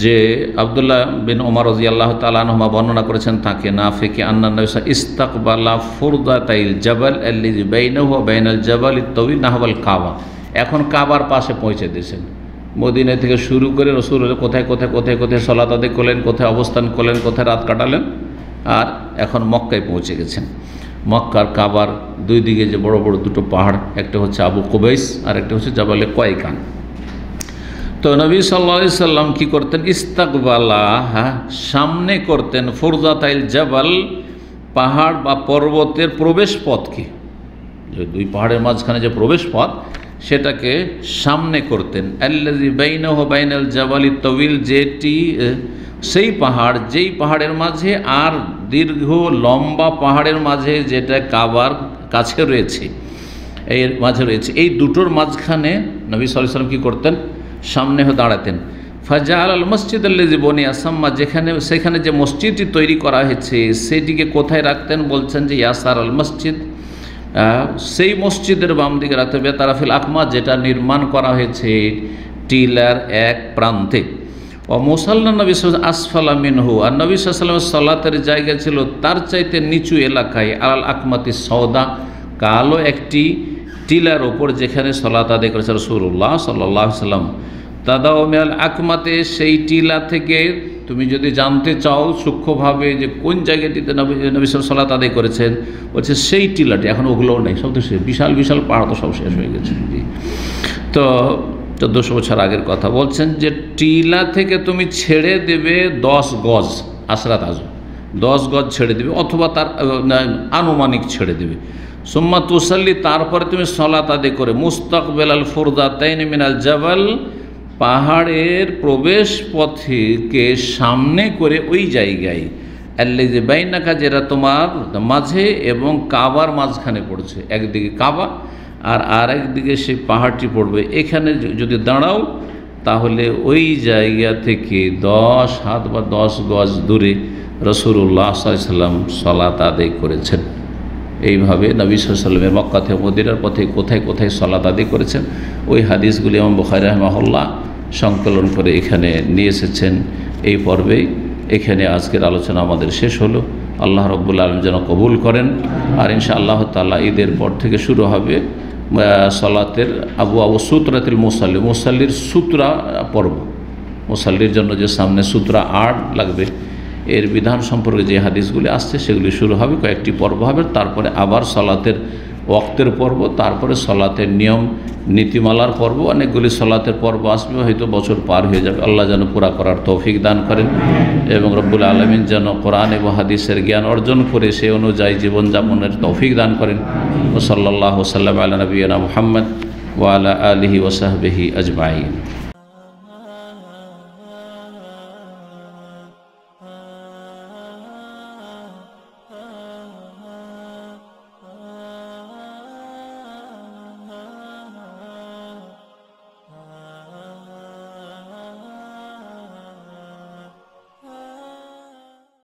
যে আব্দুল্লাহ বিন ওমর রাদিয়াল্লাহু তাআলা আনহুমা বর্ণনা করেছেন তাকে, নাফিকে, আন্না নবী ইস্তাকবালা ফুরদাতাইল জাবাল আল্লাযী বাইনাহু ওয়া বাইনাল জাবালিত তাওয়িল নাহওয়াল কাবা, এখন কাবার পাশে পৌঁছে দিয়েছেন। মদিনা থেকে শুরু করে রাসূল কোথায় সালাত আদায় করলেন, কোথায় অবস্থান করলেন, কোথায় রাত কাটালেন, আর এখন মক্কায় পৌঁছে গেছেন। মক্কার কাবার দুই দিকে যে বড় বড় দুটো পাহাড়, একটা হচ্ছে আবু কুবাইস আর একটা হচ্ছে জাবালে কয়কান। তো নবী সাল্লাল্লাহু আলাইহি সাল্লাম কী করতেন, ইস্তাকবালা, সামনে করতেন, ফুরজাতাইল জাবাল, পাহাড় বা পর্বতের প্রবেশ পথকে, যে দুই পাহাড়ের মাঝখানে যে প্রবেশ পথ সেটাকে সামনে করতেন। আল্লাযী বাইনাহু বাইনাল জাবালি তওয়িল, যেটি সেই পাহাড় যেই পাহাড়ের মাঝে আর দীর্ঘ লম্বা পাহাড়ের মাঝে যেটা কাবার কাছে রয়েছে, এর মাঝে রয়েছে, এই দুটোর মাঝখানে নবী সাল্লাল্লাহু আলাইহি ওয়াসাল্লাম কী করতেন? সামনে হয়ে দাঁড়াতেন। ফাজাআল আল মসজিদ আল্লাযী বুনিয়া সাম্মা, সেখানে যে মসজিদটি তৈরি করা হয়েছে সেটিকে কোথায় রাখতেন? বলছেন যে ইয়াসার আল মসজিদ, সেই মসজিদের বাম দিকে রাখতে হবে। তারাফিল আকমা, যেটা নির্মাণ করা হয়েছে টিলার এক প্রান্তে। ও মুসাল্লা নবী আসফালা মিনহু, আর নবী সাল্লাল্লাহু আলাইহি ওয়াসাল্লামের সালাতের জায়গা ছিল তার চাইতে নিচু এলাকায়, আল আকমাতি সওদা, কালো একটি টিলার ওপর, যেখানে সালাত আদায় করেছে রাসূলুল্লাহ সাল্লাল্লাহু আলাইহি ওয়াসাল্লাম। তাদাও মিনাল আকমাতে, সেই টিলা থেকে তুমি যদি জানতে চাও সূক্ষ্মভাবে যে কোন জায়গাটিতে নবী সালাত আদায় করেছেন, বলছে সেই টিলাটি, এখন ওগুলোও নেই, সব তো বিশাল বিশাল পাহাড় তো সব শেষ হয়ে গেছে। তো 1400 বছর আগের কথা বলছেন যে টিলা থেকে তুমি ছেড়ে দেবে 10 গজ, আসরাত আজ 10 গজ ছেড়ে দেবে, অথবা তার আনুমানিক ছেড়ে দেবে। সুম্মা তুসাল্লি, তারপরে তুমি সালাত আদায় করে মুস্তাকবিল আল ফুরদাতাইন মিনাল জাবাল, পাহাড়ের প্রবেশ পথকে সামনে করে ওই জায়গায়, আল্লাযী বাইনাকা, যেটা তোমার মাঝে এবং কাবার মাঝখানে পড়ছে, একদিকে কাবা আর আরেকদিকে সেই পাহাড়টি পড়বে, এখানে যদি দাঁড়াও তাহলে ওই জায়গা থেকে 10 হাত বা 10 গজ দূরে রাসূলুল্লাহ সাল্লাল্লাহু আলাইহি ওয়াসাল্লাম সালাত আদায় করেছেন। এইভাবে নবী সাল্লাল্লাহু আলাইহি ওয়াসাল্লামের মক্কা থেকে মদিনার পথে কোথায় কোথায় সালাত আদায় করেছেন, ওই হাদিসগুলি ইমাম বুখারী রাহিমাহুল্লাহ সংকলন করে এখানে নিয়ে এসেছেন এই পর্বে। এখানে আজকের আলোচনা আমাদের শেষ হলো। আল্লাহ রাব্বুল আলামিন যেন কবুল করেন। আর ইনশাআল্লাহ তাআলা ঈদের পর থেকে শুরু হবে সালাতের আবু সুতরাতুল মুসাল্লি, মুসাল্লির সূত্রা পর্ব। মুসাল্লির জন্য যে সামনে সূত্রা 8 লাগবে, এর বিধান সম্পর্কে যে হাদিসগুলি আসছে সেগুলি শুরু হবে, কয়েকটি পর্ব হবে, তারপরে আবার সালাতের ওয়াক্তের পর্ব, তারপরে সালাতের নিয়ম নীতিমালার পর্ব, অনেকগুলি সালাতের পর্ব আসবে, হয়তো বছর পার হয়ে যাবে। আল্লাহ যেন পুরা করার তৌফিক দান করেন এবং রব্বুল আলামিন যেন কোরআন এবং হাদিসের জ্ঞান অর্জন করে সে অনুযায়ী জীবনযাপনের তৌফিক দান করেন। ওয়া সাল্লাল্লাহু ওয়া সাল্লাম আলা নবিয়িনা মুহাম্মদ ওয়া আলা আলিহি ওয়া সাহবিহি আজমাইন।